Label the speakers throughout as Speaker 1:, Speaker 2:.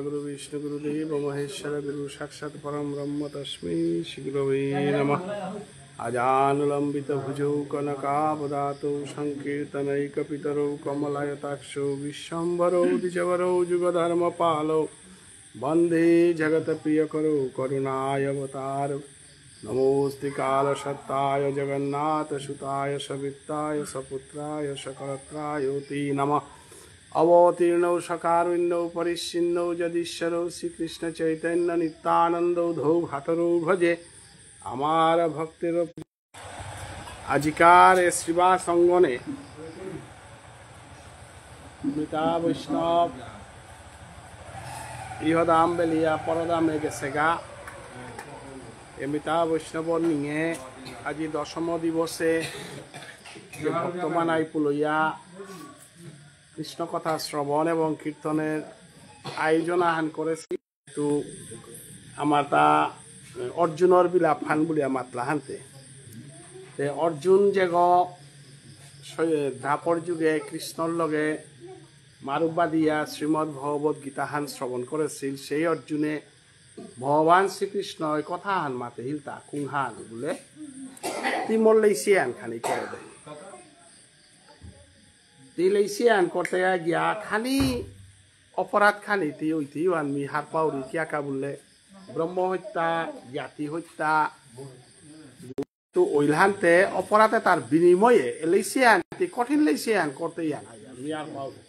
Speaker 1: गुरु विष्णु गुरुदेव महेश्वर गुरु साक्षात् परम ब्रह्म तस्मै श्री गुरवे नमः। अजानुलंबित भुजौ कनकावदातौ संकीर्तनैकपितरौ कमलायताक्षौ विश्वम्भरौ द्विजवरौ जुगधर्मपालौ वन्दे जगत्प्रियकरौ करुणावतारौ। नमोऽस्ति कालसत्ताय जगन्नाथसुताय सवित्ताय सपुत्राय सकलत्राय ते नमः। अवतीर्णौ सकारुण्यौ परिच्छिन्नौ जदीश्वरौ श्रीकृष्ण चैतन्य नित्यानंदौ धौ भातरौ भजे আমার ভক্তের। আজিকার শ্রীবাস অঙ্গনে মিতা বৈষ্ণব ইহদাম বেলিয়া পরদামে গেছে গা। মিতা বৈষ্ণব নিয়ে আজি 10ম দিবসে যে ভক্তমানাই পুলইয়া কৃষ্ণ কথা শ্রবণ এবং কীর্তনের আয়োজন আহ্বান করেছি। তো আমার তা অর্জুনের বিলাপ ফান বলিয়া মাতলা হানতে অর্জুন যে দ্বাপর যুগে কৃষ্ণর লগে মারুবা দিয়া শ্রীমদ ভগবত গীতা হান শ্রবণ করেছিল। সেই অর্জুনে ভগবান শ্রীকৃষ্ণ কথা হান মাতে হিলতা কুংহান বলে তিমর লইছে আন খানি করে দেয়। তি লইছে আন করতে গিয়া খানি অপরাধ খানি তি ওইতেই আনমি হার পাউরি কিয়াকা বললে ব্রহ্ম হত্যা জাতি হত্যা। তো ওইলাহানতে অপরাধে তার বিনিময়ে লইছে আন কঠিন লইছে আন করতে আমি আর পাউরি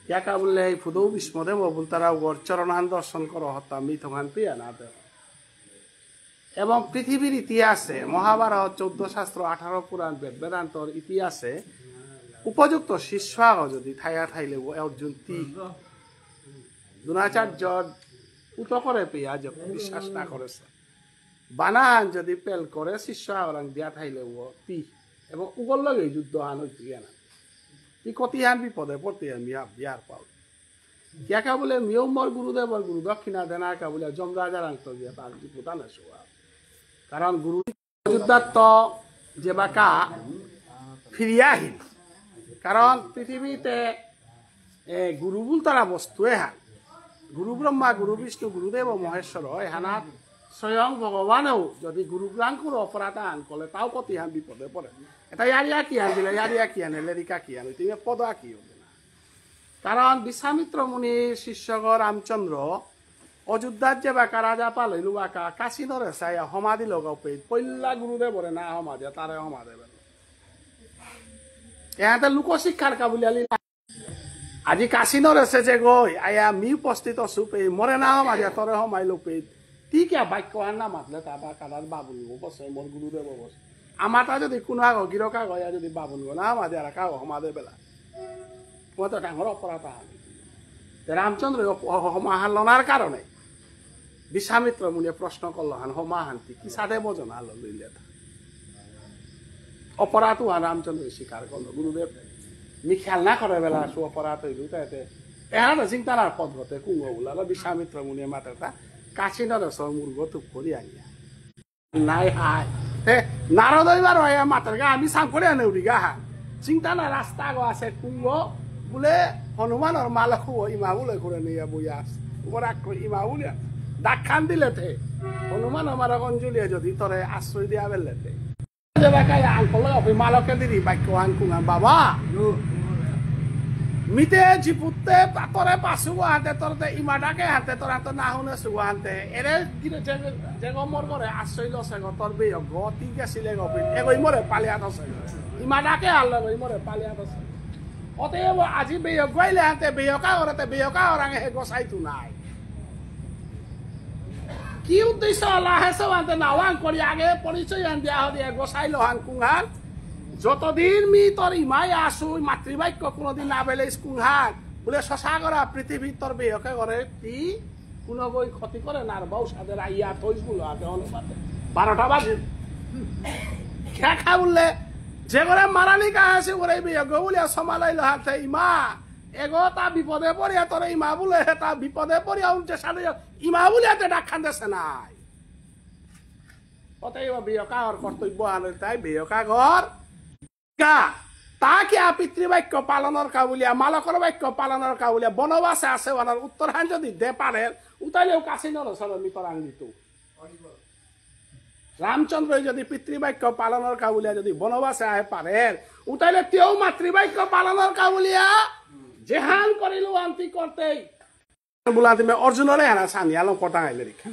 Speaker 1: কিয়াকা বললে ফুদৌ বিস্মদেব বল তারা গড় চরণহান দর্শন করো হত্যা মিথহান পেয়া না দেব। এবং পৃথিবীর ইতিহাসে মহাভারত 14 শাস্ত্র 18 পুরাণ বেদ বেদান্তর ইতিহাসে উপযুক্ত শিষ্যাগ যদি থাইয়া থাইলে অর্জুন তি দ্রোণাচার্য উত করে পেয়া বিশ্বাস না করেছে বানান যদি পেল করে শিষ্য আওরাং দিয়া থাইলে তি এবং উগল লগে যুদ্ধ হান হইতে না তি কতিহান বিপদে পড়তে আমি বিয়ার পাও কিয়াকা বলে মিয়মর গুরুদেবর গুরু দক্ষিণা দেনাকা বলে যমরাজার আন্ত দিয়া তার বিপদ না শোয়া। কারণ গুরু যুদ্ধাত্ম যে বাকা ফিরিয়া আহিল। কারণ পৃথিবীতে গুরু বুল তারা বস্তু এহান গুরু ব্রহ্মা গুরু বিষ্ণু গুরুদেব মহেশ্বর এহানাত স্বয়ং ভগবানেও যদি গুরুগ্রাঙ্কুর অপরাধ আন করলে তাও কতিহান বিপদে পড়ে। এটা ইয়ারিয়া কি আন দিলে ইয়ারিয়া কি আনে লেরিকা কি আনে তুমি পদা কি হবে না। কারণ বিশ্বামিত্র মুনির শিষ্যগর রামচন্দ্র অযোধ্যার যে বাকা রাজা পাল হইলু বাকা কাশী ধরে চাই সমাধি লগাও পেয়ে পৈলা গুরুদেবরে না সমাধি তারে সমাধে এহাতে লোকশিক্ষার কাবুলিয়ালি আজি কাশীনৰ আছে যে গৈ আয়া আমি উপস্থিত আছো পে মরে না মারিয়া তরে হমাইলো পে ঠিক বাক্য না মাতলে তাবা কাদার বাবুল বসে মোর গুরুদেব বসে আমার তা যদি কোনো আগ গিরকা গয়া যদি বাবুল না মাঝে রাখা সমাধে বেলা মই তো ডাঙর অপরাধ আহান। রামচন্দ্র সমাহালনার কারণে বিশ্বামিত্র মুনিয়ে প্রশ্ন করল হান সমাহান্তি কি সাধে বজনা লইলে অপরাধ হওয়া রামচন্দ্র স্বীকার করলো। গুরুদেব মি খেয়াল না করে বেলা সু অপরাধ হইল তাইতে এহারা চিন্তার পদ হতে কুঙ্গ ওলালো বিশ্বামিত্র মুনিয়ে মাত্রা কাশীনর মূর্গ তুপ করি আনিয়া নাই হাই নারদ এবার মাতার গা আমি সাম করে আনে উড়ি গা চিন্তা না রাস্তা গো আছে কুঙ্গ বলে হনুমানের মালকু ইমা বলে করে নিয়ে বইয়া আছে উপরাগ ইমা বলিয়া ডাক খান দিলে থে হনুমান আমার অঞ্জলিয়ে যদি তরে আশ্রয় দিয়া বেললে মালকে দিদি বাক্য আনকুঙা বাবা মিতে জিপুতে তরে পাশু হাতে তোরতে ইমাটাকে হাতে তোর হাতে না শুনে চুয়া হাতে এরে যে গমর করে আশ্রয় লছে তোর বেয় গতি গেছিলে গপি এগৈ মরে পালিয়াত আছে ইমাটাকে হারলে গৈ মরে পালিয়াত আছে অতএব আজি বেয় গইলে হাতে বেয়কা করতে বেয়কা ওরাঙে হে গোসাইতু নাই কি উদ্দেশ্য আল্লাহে সবাতে নাওয়ান করি আগে পরিচয় আন দিয়া হদিয়া গোসাই লহান কুংহান যতদিন মি তোর ইমাই আসু মাতৃবাক্য কোনদিন না বেলে কুংহান বলে শশা করা পৃথিবী তোর বেয়কে করে তি কোনো বই ক্ষতি করে না আর বউ সাদের আইয়া থইস গুলো আগে অনুপাতে 12টা বাজে খা খা বললে যে করে মারানি কা আছে ওরে বেয়ক বলিয়া সমালাইল হাতে ইমা এগো তা বিপদে পড়িয়া তোর ইমা বলে তা বিপদে পড়িয়া উনছে সাথে ইমা বলিয়াতে ডাক খান্দেছে নাই অতএব বেয়কা ওর কর্তব্য আনে তাই বেয়কা ঘর কা তাকে পিতৃবাক্য পালনের কাবুলিয়া মালকর বাক্য পালনের কাবুলিয়া বনবাসে আছে ওনার উত্তরহান যদি দে পারে উতাইলেও কাছে নরসর মিতরাং দিত রামচন্দ্র যদি পিতৃবাক্য পালনের কাবুলিয়া যদি বনবাসে আহে পারে উতাইলে তেও মাতৃবাক্য পালনের কাবুলিয়া জেহান করিল আন্তি করতেই বলা তুমি অর্জুনরে হানা সানি আলম কটা আইলে রেখা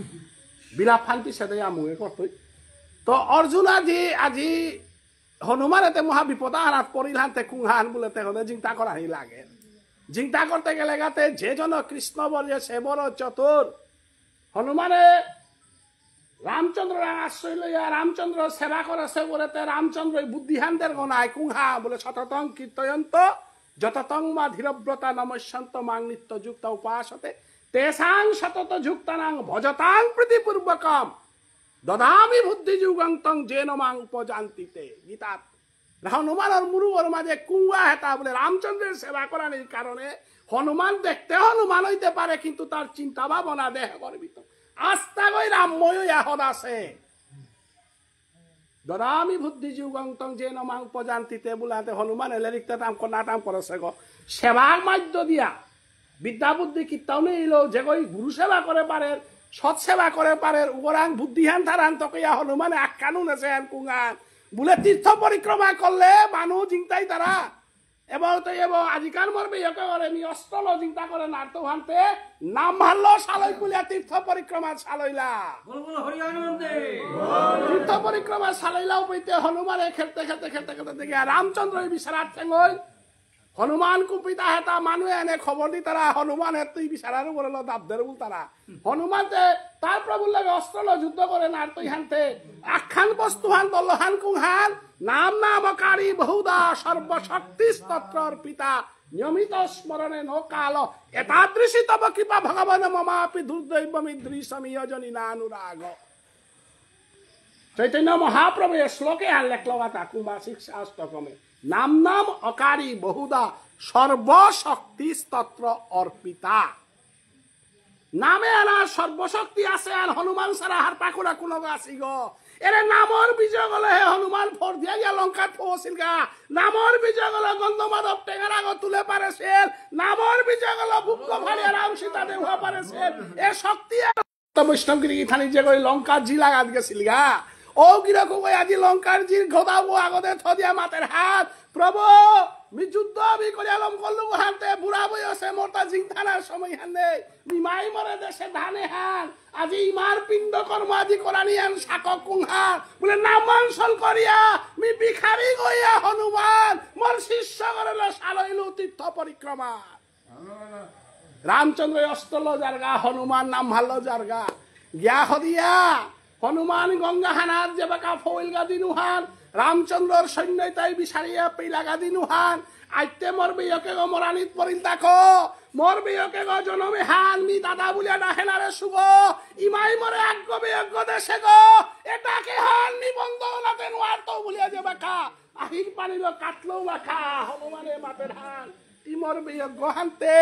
Speaker 1: বিলাপ ফান্তি সাথে আমুগে করতই তো অর্জুন আজি হনুমান এতে মহা বিপদ হারাত পরিলানতে কুংহান বলে হলে চিন্তা করা লাগে চিন্তা করতে গেলে গাতে যে জন কৃষ্ণ বলে সে বড় চতুর হনুমানে রামচন্দ্র আশ্রয় লইয়া রামচন্দ্র সেবা করেছে বলেতে রামচন্দ্র বুদ্ধিহানদের গনায় কুংহা বলে শততং কীর্তয়ন্ত যততং মা ধীরব্রতা নমস্যন্ত মাং নিত্য যুক্ত উপাসতে তেসাং শতত যুক্তানাং ভজতাং প্রীতিপূর্বকম দদামি বুদ্ধি যুগন্তং যেন মাং উপজান্তিতে গীতাত হনুমানের মুরুগর মাঝে কুঙ্গা হেতা বলে রামচন্দ্রের সেবা করার কারণে হনুমান দেখতে হনুমান হইতে পারে কিন্তু তার চিন্তা ভাবনা দেহ গর্বিত আস্থা গই রামময় এখন আছে দদামি বুদ্ধি যুগন্তং যেন মাং উপজান্তিতে বলাতে হনুমান এলে লিখতে নাটাম করেছে গো সেবার মাধ্য দিয়া বিদ্যা বুদ্ধি কীর্তাও নেইল যে গই গুরু সেবা করে পারে সৎ সেবা করে পারে উপরাং বুদ্ধিহান তারান তকইয়া হনুমানে আখ্যানুন আছে কুঙ্গান বলে তীর্থ পরিক্রমা করলে মানুষ চিন্তাই তারা এবার তো এবং আজিকাল মরবে ইয়ে করে নি অস্ত্র চিন্তা করে না তো হানতে নাম হারলো সালই কুলিয়া তীর্থ পরিক্রমা সালইলা তীর্থ পরিক্রমা সালইলাও বইতে হনুমানে খেলতে খেলতে খেলতে খেলতে দেখে রামচন্দ্র বিচারার ঠেঙ্গই হনুমান কুপিতা হেতা মানুহে এনে খবর দি তারা হনুমান তুই বিচারার উপরে দাবদের বল তারা হনুমান তার প্রভুর লাগে অস্ত্র যুদ্ধ করে না তুই হানতে আখ্যান বস্তুহান দল্লহান কুংহান নাম নামকারী বহুদা সর্বশক্তি স্তত্রর পিতা নিয়মিত স্মরণে নো কাল এতাদৃশী তব কৃপা ভগবান মমাপি দুর্দৈবমিদৃশমিয়জনী নানুরাগ চৈতন্য মহাপ্রভু শ্লোকে আর লেখলো কথা কুম্বাসিক শাস্ত্রক্রমে নাম নাম অকারী বহুদা সর্বশক্তি স্তত্র অর্পিতা নামে আনা সর্বশক্তি আছে আর হনুমান সারা হার পাকুড়া কোনো আসি গো এরে নামর বিজয় গলে হে হনুমান ফোর দিয়া গিয়া লঙ্কার পৌঁছিল গা নামর বিজয় গলে গন্ধমাধব টেঙার আগ তুলে পারেছেন নামর বিজয় গলে বুক ভাড়িয়া রাম সীতা দেওয়া পারেছেন এ শক্তি বৈষ্ণবগিরি থানি যে করে লঙ্কার জি লাগাত গেছিল গা ও কিরকম আজি লঙ্কার জির ঘোদাবো আগতে থদিয়া মাতের হাত প্রভু মি যুদ্ধ আমি করিয়ালম করলু হানতে বুড়া বই আছে মোটা জিংথানার সময় হানে মিমাই মরে দেশে ধানে হান আজি ইমার পিণ্ড কর্ম আজি করানি আন শাকক কুংহার বলে নামাঞ্চল করিয়া মি ভিখারি গইয়া হনুমান মোর শিষ্য করল সালইলু তীর্থ পরিক্রমা রামচন্দ্র অস্ত্র জারগা হনুমান নাম ভালো জারগা গিয়া হদিয়া হনুমান গঙ্গা হানার যে বাকা ফইল গাদি নুহান রামচন্দ্রর সৈন্য তাই বিচারিয়া পেলা গাদি নুহান আইতে মোর বিয়কে গো মরানিত পরিল দেখো মোর বিয়কে গো জনমে হান মি দাদা বুলিয়া ডাহেনারে শুভ ইমাই মরে আজ্ঞ বিয়জ্ঞ দেশে গো এটাকে হান নিবন্ধ নাতে নোয়ার তো বুলিয়া যে বাকা আহির পানিল কাটলো বাকা হনুমানে মাতের হান ইমর বিয়জ্ঞ হানতে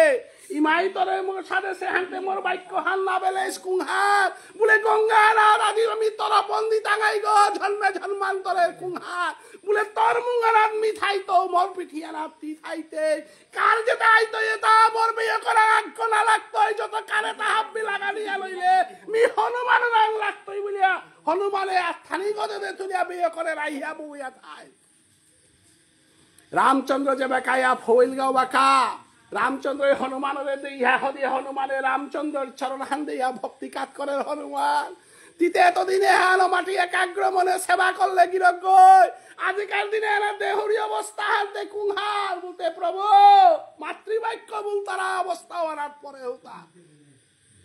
Speaker 1: ইমাই তরে মোর সাথে সে হানতে মোর বাক্য হান না বেলে কুংহার বলে গঙ্গার আর আদি আমি তোরা বন্দি টাঙাই গো ঝলমে ঝলমান্তরে কুংহার বলে তোর মুঙ্গারাত মি থাইতো মোর পিঠিয়ানা তি থাইতে কার যেটা আইতো এটা মোর বিয়ে করা আজ্ঞ না লাগতো যত কারে তা হাব্বি লাগানিয়া লইলে মি হনুমান রাং লাগতোই বলিয়া হনুমানে আস্থানি গদে দে তুলিয়া বিয়ে করে রাইয়া বউয়া থাই রামচন্দ্র যে বেকায়া ফইল গাও বাকা রামচন্দ্র হনুমানের দিয়া হদিয়া হনুমানে রামচন্দ্রের চরণ হান দিয়া ভক্তি কাজ করে হনুমান তিতে এতদিনে হানো মাটি একাগ্র মনে সেবা করলে গিরক গই আজিকাল দিনে এরা দেহরি অবস্থা হানতে কুংহার বলতে প্রভু মাতৃবাক্য বল তারা অবস্থা হওয়ার পরে হতা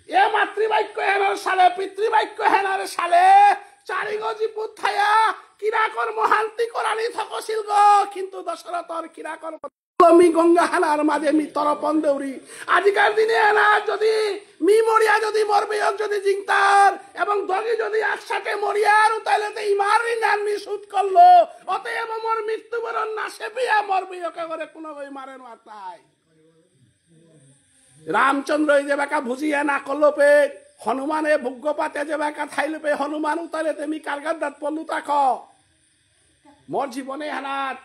Speaker 1: এ মাতৃবাক্য হেনার সালে পিতৃবাক্য হেনার সালে চারিগজি পুথায়া কিরাকর মহান্তি করানি থকছিল গো কিন্তু দশরথর কিরাকর মি গঙ্গা হানার মাঝে মি তরপন দেউরি আজিকার দিনে না যদি মি মরিয়া যদি মরবে যদি জিংতার এবং দগি যদি একসাথে মরিয়ার তাইলে তো ইমার ঋণ মি সুদ করলো অতএব মোর মৃত্যুবরণ না সেপিয়া মরবে ওকে করে কোনো ওই মারে না তাই রামচন্দ্র যে বাকা ভুজিয়া না করলো পে হনুমানে ভোগ্য পাতে যে বাকা থাইলে পে হনুমান উতালে তেমি কারগার দাঁত পড়লু তাক মোর জীবনে হানাত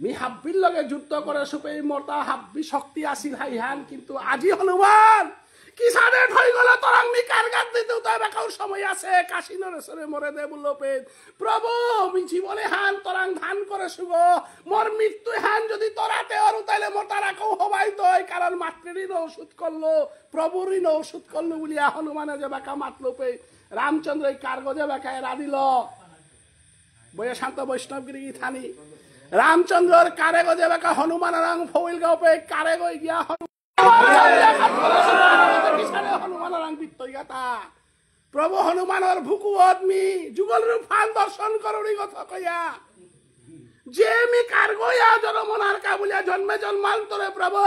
Speaker 1: মি হাব্বির লগে যুদ্ধ করে সুপে মরতা হাব্বি শক্তি আসিল হাইহান কিন্তু আজি হনুমান কি সাড়ে ঠই গেল তোরাং মি কারগার দিতে তাই বেকার সময় আছে কাশী নরেশ্বরে মরে দে বললো পেট প্রভু মি জীবনে হান তোরাং ধান করে শুভ মোর মৃত্যু হান যদি তোরাতে অরু তাইলে মোর তারা কেউ হবাই তই কারণ মাতৃ ওষুধ করলো প্রভুর ঋণ ওষুধ করলো বলিয়া হনুমানে যে বেকা মাতলো পে রামচন্দ্র এই কার্গজে বেকা এরা দিল বইয়া শান্ত বৈষ্ণবগিরি থানি রামচন্দ্রর কারেগজে বেকা হনুমান রং ফৌল গাও পে কারেগই গিয়া হনুমান রং বিত্তইগাতা প্রভু হনুমানের ভুকু আদমি যুগল রূপ ফান দর্শন করুনি কথা কইয়া যে মি কারগয়া জনমনার কাবুলিয়া জন্মে জন্মান্তরে প্রভু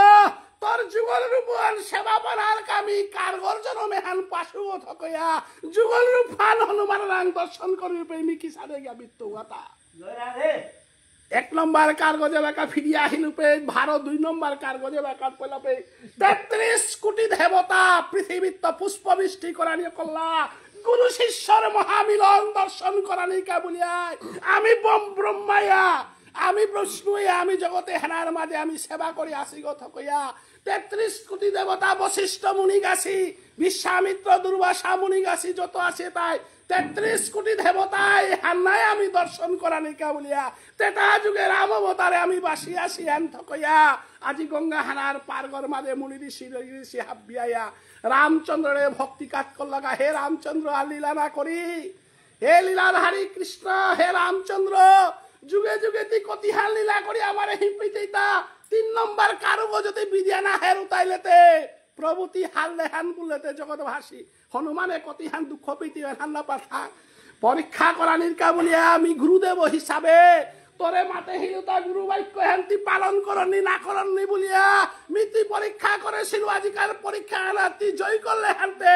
Speaker 1: তোর যুগল রূপ সেবা পানার কামি কারগর জনমে হান পাশু কথা কইয়া যুগল রূপ ফান হনুমান রং দর্শন করি প্রেমী কি সারে গিয়া বিত্তইগাতা এক নম্বর কার্গজে বেকা ফিরিয়া আহিলুপে ভারত 2 নম্বর কার্গজে বেকার পলাপে 33 কোটি দেবতা পৃথিবীত পুষ্প বৃষ্টি করানি কল্লা গুরু শিষ্যর মহামিলন দর্শন করানি কা বলিয়ায় আমি ব্রহ্মায়া আমি বিষ্ণুয়া আমি জগতে হেনার মাঝে আমি সেবা করি আসি কথা কইয়া 33 কোটি দেবতা বশিষ্ঠ মুনি গাছি বিশ্বামিত্র দুর্বাসা মুনি গাছি যত আছে তাই 33 কোটি দেবতাই হান্নায় আমি দর্শন করানি কা বলিয়া তেতা যুগে রাম অবতারে আমি বাসি আসি হেন থকইয়া আজি গঙ্গা হানার পারগর মাঝে মুনি ঋষি হাবিয়া রামচন্দ্রে ভক্তি কাজ করলাগা হে রামচন্দ্র আর লীলা না করি হে লীলাধারী কৃষ্ণ হে রামচন্দ্র যুগে যুগে তুই কতিহান লীলা করি আমার হিপিতা 3 নম্বর কারুগ যদি বিদ্যা না হেরু তাইলেতে প্রভুতি হাল দেহান বললেতে জগৎ ভাসি হনুমানে কতিহান দুঃখ পেতি হান না পাঠা পরীক্ষা করানির কা বলিয়া আমি গুরুদেব হিসাবে তোরে মাতে হিলতা গুরু বাক্য হান্তি পালন করনি না করনি বলিয়া মিতি পরীক্ষা করেছিল আজিকাল পরীক্ষা আনাতি জয় করলে হানতে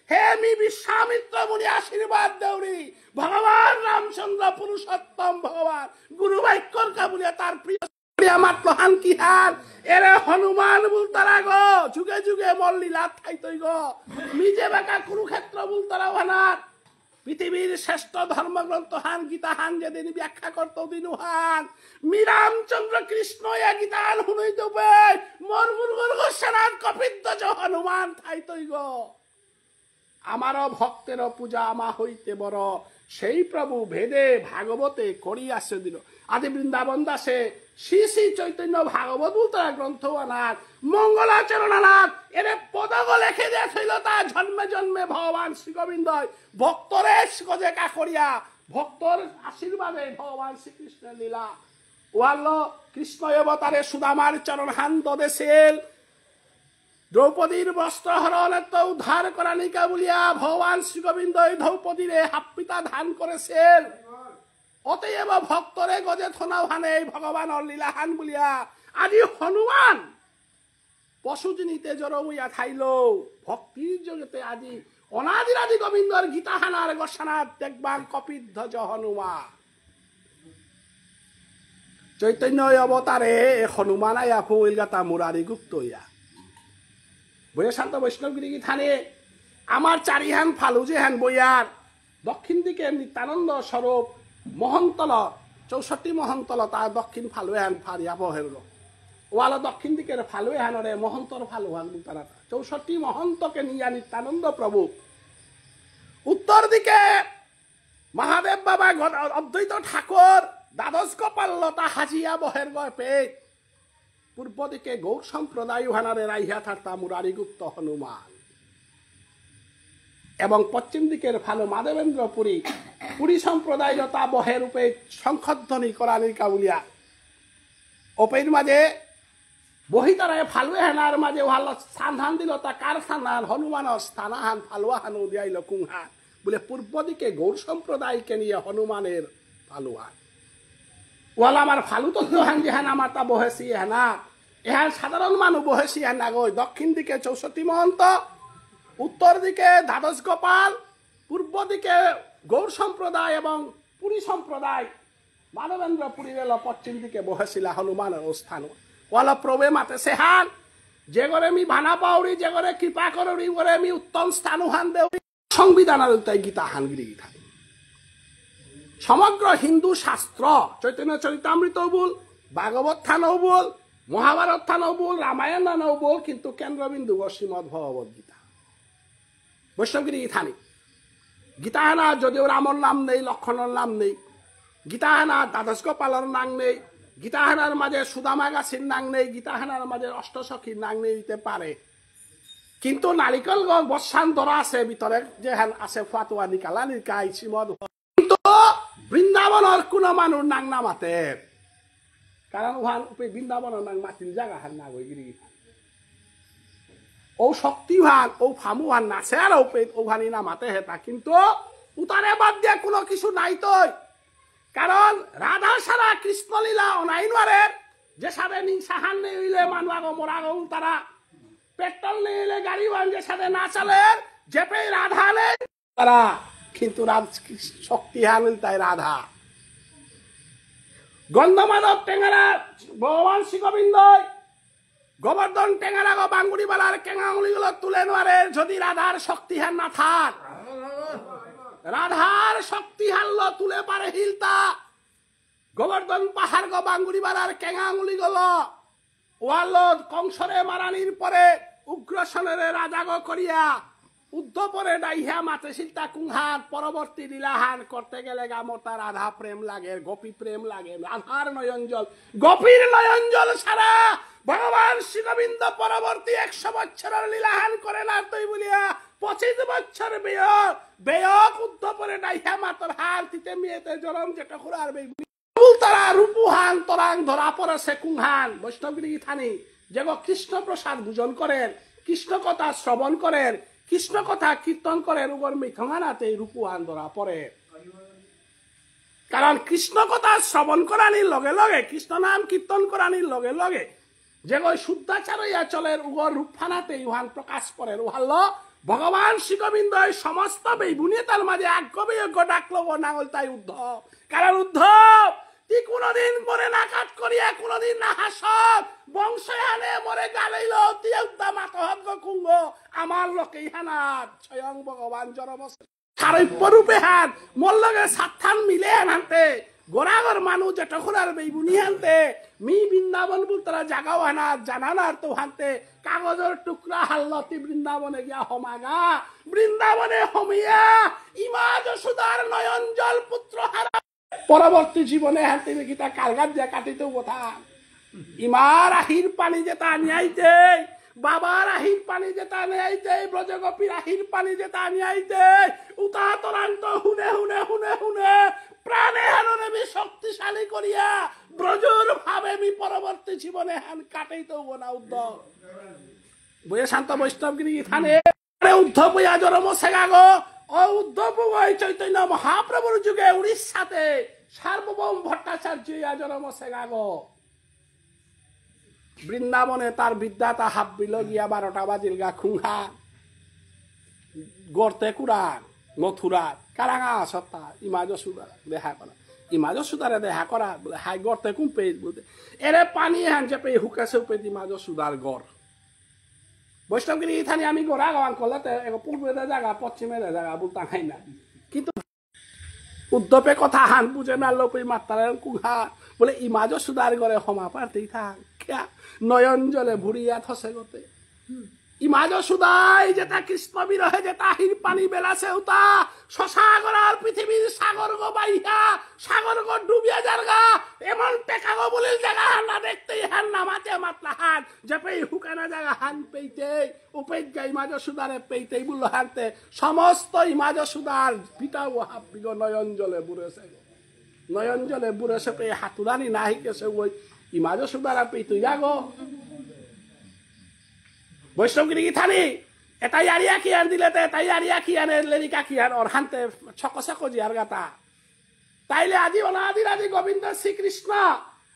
Speaker 1: হে মি বিশ্বামিত্র মুনি আশীর্বাদ দেউরি ভগবান রামচন্দ্র পুরুষোত্তম ভগবান গুরু বাক্যর কা বলিয়া তার প্রিয় আমার প্রহান কি হাল এরে হনুমান বলতারা গো যুগে যুগে মল লীলা থাইতই গো নিজে বেকা কুরুক্ষেত্র বলতারা ভানাত পৃথিবীর শ্রেষ্ঠ ধর্মগ্রন্থ হান গীতা হান যেদিন ব্যাখ্যা করত দিনু হান মি রামচন্দ্র কৃষ্ণ এ গীতা হান শুনই দেবে মর মুরগর গোসানাথ কপিধ্বজ হনুমান থাইতই গো আমার ভক্তের পূজা আমা হইতে বড় সেই প্রভু ভেদে ভাগবতে করিয়াছে দিল আদি বৃন্দাবন দাসে শ্রী শ্রী চৈতন্য ভাগবত উত্তরা গ্রন্থ আনার মঙ্গলাচরণ আনার এর পদগ লেখে দিয়েছিল তা জন্মে জন্মে ভগবান শ্রী গোবিন্দ ভক্তরে গজে কা করিয়া ভক্তর আশীর্বাদে ভগবান শ্রীকৃষ্ণের লীলা ওয়াল কৃষ্ণ অবতারে সুদামার চরণ হান দদেশেল দ্রৌপদীর বস্ত্র হরণ উদ্ধার করানিকা বলিয়া ভগবান শ্রী গোবিন্দ দ্রৌপদীর হাপ্পিতা ধান করেছেন অতএব ভক্তরে গজে থনাও হানে ভগবান লীলা হান বলিয়া আজি হনুমান পশুজনিতে জড়মইয়া থাইল ভক্তির জগতে আজি অনাদিরাদি গোবিন্দর গীতা হানার গোসানাথ দেখবান কপিধ্বজ হনুমান চৈতন্য অবতারে হনুমান আয়া ফুল গাতা মুরারি গুপ্ত ইয়া বইয়া শান্ত বৈষ্ণবগিরি থানে আমার চারিহান ফালু যে হান বইয়ার দক্ষিণ দিকে নিত্যানন্দ স্বরূপ মহন্তল 64 মহন্তল তার দক্ষিণ ফালু হান ফারিয়া বহের ওয়ালা দক্ষিণ দিকের ফালু হানরে মহন্তর ফালু হান তারা 64 মহন্তকে নিয়া নিত্যানন্দ প্রভু উত্তর দিকে মহাদেব বাবা অদ্বৈত ঠাকুর দ্বাদশ কপালতা হাজিয়া বহের গয় পেট পূর্ব দিকে গৌর সম্প্রদায় হানারে রাইহা থাকতা মুরারি গুপ্ত হনুমান এবং পশ্চিম দিকের ফালু মাধবেন্দ্র পুরী পুরী সম্প্রদায় তা বহে রূপে শঙ্খধ্বনি করানির কাউলিয়া ওপের মাঝে বহিতারায় ফালু হেনার মাঝে ওহাল স্থান ধান দিল তা কার স্থান হনুমানের স্থানাহান ফালুয়া হানু দিয়াইল কুংহান বলে পূর্ব দিকে গৌর সম্প্রদায়কে নিয়ে হনুমানের ফালুয়ান ওয়াল আমার ফালু তো হান যেহান আমার তা বহেছি হেনা এহান সাধারণ মানুষ বহেছি হেনা গই দক্ষিণ দিকে 64 মহন্ত উত্তর দিকে দ্বাদশ গোপাল পূর্ব দিকে গৌর সম্প্রদায় এবং পুরী সম্প্রদায় মাধবেন্দ্র পুরী রেল পশ্চিম দিকে বহেছিলা হনুমানের স্থান ওয়ালা প্রবে মাতে সেহান যে করে আমি ভানা পাউরি যে করে কৃপা করি করে আমি উত্তম স্থান হান দেউরি সংবিধানের তাই গীতা হানগিরি গীতা সমগ্র হিন্দু শাস্ত্র চৈতন্য চরিতামৃত বল ভাগবত থানও বল, মহাভারত থানও বল, রামায়ণ থানও বল, কিন্তু কেন্দ্রবিন্দু শ্রীমদ ভগবত গীতা। বৈষ্ণবগিরি থানি গীতা হেনা যদিও রামর নাম নেই, লক্ষণের নাম নেই, গীতা হেনা দ্বাদশ গোপালের নাম নেই, গীতা হেনার মাঝে সুদামা গাছির নাম নেই, গীতা হেনার মাঝে অষ্টসখীর নাম নেই দিতে পারে, কিন্তু নারিকল বর্ষান ধরা আছে ভিতরে যে আছে ফাতুয়া নিকালা নিকাই শ্রীমদ। কিন্তু বৃন্দাবনের কোন মানুষ নাং না মাতে, কারণ ওখান বৃন্দাবনের নাং মাতির জায়গা হার না গিরি ও শক্তিহান ও ফামুহান নাচে আর ওখানে না মাতে হেতা, কিন্তু উতারে বাদ দিয়ে কোনো কিছু নাই তৈ, কারণ রাধা সারা কৃষ্ণলীলা অনাইনারের যে সাথে সাহান নেই হইলে মানুষ আগো মরা গো তারা পেট্রোল নেই হইলে গাড়ি বান যে সাথে না চালে যেপে রাধা নেই তারা, কিন্তু শক্তিহান তাই রাধা গন্ধমাধব টেঙ্গারা ভগবান শ্রী গোবিন্দ গোবর্ধন টেঙ্গারা গো বাঙ্গুড়ি বালার কেঙ্গাঙ্গুলি গুলো তুলে নোয়ারে যদি রাধার শক্তিহান না থাক, রাধার শক্তিহান তুলে পারে হিলতা গোবর্ধন পাহাড় গো বাঙ্গুড়ি বালার কেঙ্গাঙ্গুলি গুলো ওয়াল কংসরে মারানির পরে উগ্রসনের রাজা গো করিয়া উদ্ধপরে ডাইহা মাতে শিলতা কুংহান পরবর্তী লীলাহান করতে গেলে গামতা রাধা প্রেম লাগে, গোপী প্রেম লাগে, রাধার নয়নজল গোপীর নয়নজল সারা ভগবান শ্রী গোবিন্দ পরবর্তী 100 বছরের লীলাহান করে না তুই বলিয়া 25 বছর বেয়ক বেয়ক উদ্ধপরে ডাইহা মাতর হার তিতে মেয়েতে জরম যেটা খুরার বেই তারা রূপুহান তরাং ধরা পড়েছে কুংহান। বৈষ্ণবগিরি থানি যে কৃষ্ণ প্রসাদ ভোজন করেন, কৃষ্ণ কথা শ্রবণ করেন, কৃষ্ণ কথা কীর্তন করেন, উপর মিথঙানাতে রূপুহান ধরা পড়ে, কারণ কৃষ্ণ কথা শ্রবণ করানির লগে লগে কৃষ্ণ নাম কীর্তন করানির লগে লগে যে শুদ্ধাচার হইয়া চলের উগর রূপফানাতে ইহান প্রকাশ করে উহাল ভগবান শ্রী গোবিন্দ সমস্ত বেইবুনিয়ে তার মাঝে আজ্ঞ ডাকলো নাঙল তাই উদ্ধব, কারণ উদ্ধব তুই কোনদিন মরে না কাট করিয়া কোনদিন না হাস বংশহানে মরে গালাইল তুই উদ্দাম আতহত কুঙ্গ আমার লোকে হানাত স্বয়ং ভগবান জনবস খারপ্য রূপে হাত মোর লগে সাতথান মিলে আনতে গোড়াগর মানুষ যেটা খোলার বেইবুনি হানতে মি বৃন্দাবন বলতারা জাগাও হানাত জানানার তো হানতে কাগজের টুকরা হাল্লতি বৃন্দাবনে গিয়া হমাগা বৃন্দাবনে হমিয়া ইমা যশোদার নয়ন জল পুত্র হারা পরবর্তী জীবনে হাতে গীতা কালগার যা কাটিতে কথা ইমার আহির পানি যেটা আনিয়াইতে বাবার আহির পানি যেটা আনিয়াইতে ব্রজগোপীর আহির পানি যেটা আনিয়াইতে উতা তরান্ত হুনে হুনে হুনে হুনে প্রাণে হাননে বি শক্তিশালী করিয়া ব্রজর ভাবে মি পরবর্তী জীবনে হান কাটাইতে না উদ্ধব বইয়ে শান্ত বৈষ্ণবগিরি থানে উদ্ধব বইয়া জরম সেগাগো ও উদ্ধব চৈতন্য মহাপ্রভুর যুগে উড়িষ্যাতে সার্বভৌম ভট্টাচার্য জন্ম সেগাগ বৃন্দাবনে তার বিদ্যাটা হাব্বিল গিয়া 12টা বাজিল গা খুঙ্গা গর্তে কুরান মথুরার কারাঙা সত্তা ইমা যশোদার দেখা করা ইমা যশোদারে দেখা করা বলে হাই গর্তে কুম্পে বলতে এরে পানি হান চেপে হুকাছে উপে ইমা যশোদার গড় বৈষ্ণবগিরি থানি আমি গোড়া গান করলে পূর্বের জায়গা পশ্চিমের জায়গা বলতাম হাই না, কিন্তু উদ্ধবে কথা হান বুঝে না লোপই মাত্রার কুহা বলে ইমাজ সুদার ঘরে হমা পারতেই থাক নয়ন জলে ভুড়িয়া থসে গতে ইমাজ সুদাই যেটা কৃষ্ণ বিরহে যেটা হির পানি বেলাছে উতা সসাগরার পৃথিবীর সাগর গো বাইহা সাগর গো ডুবিয়া জারগা এমন টেকা গো বলিল জায়গা হান না দেখতেই হান না মাতে মাতলা হান যে পেই হুকানা জায়গা হান পেইতে উপেত গা ইমাজ সুদারে পেইতেই বললো হানতে সমস্ত ইমাজ সুদার পিতা ও হাপ্পি গো নয়ন জলে বুড়েছে নয়ন জলে বুড়েছে পেয়ে হাতুরানি না হিকেছে ওই ইমাজ সুদারা পেইতুই গো বৈষ্ণবগিরি থানি এটাই আরিয়া কি আন দিলে তাই আরিয়া কি আনে লেরিকা কি আন ওর হানতে ছকছক জিয়ার গাতা তাইলে আজি অনাদি রাজি গোবিন্দ শ্রীকৃষ্ণ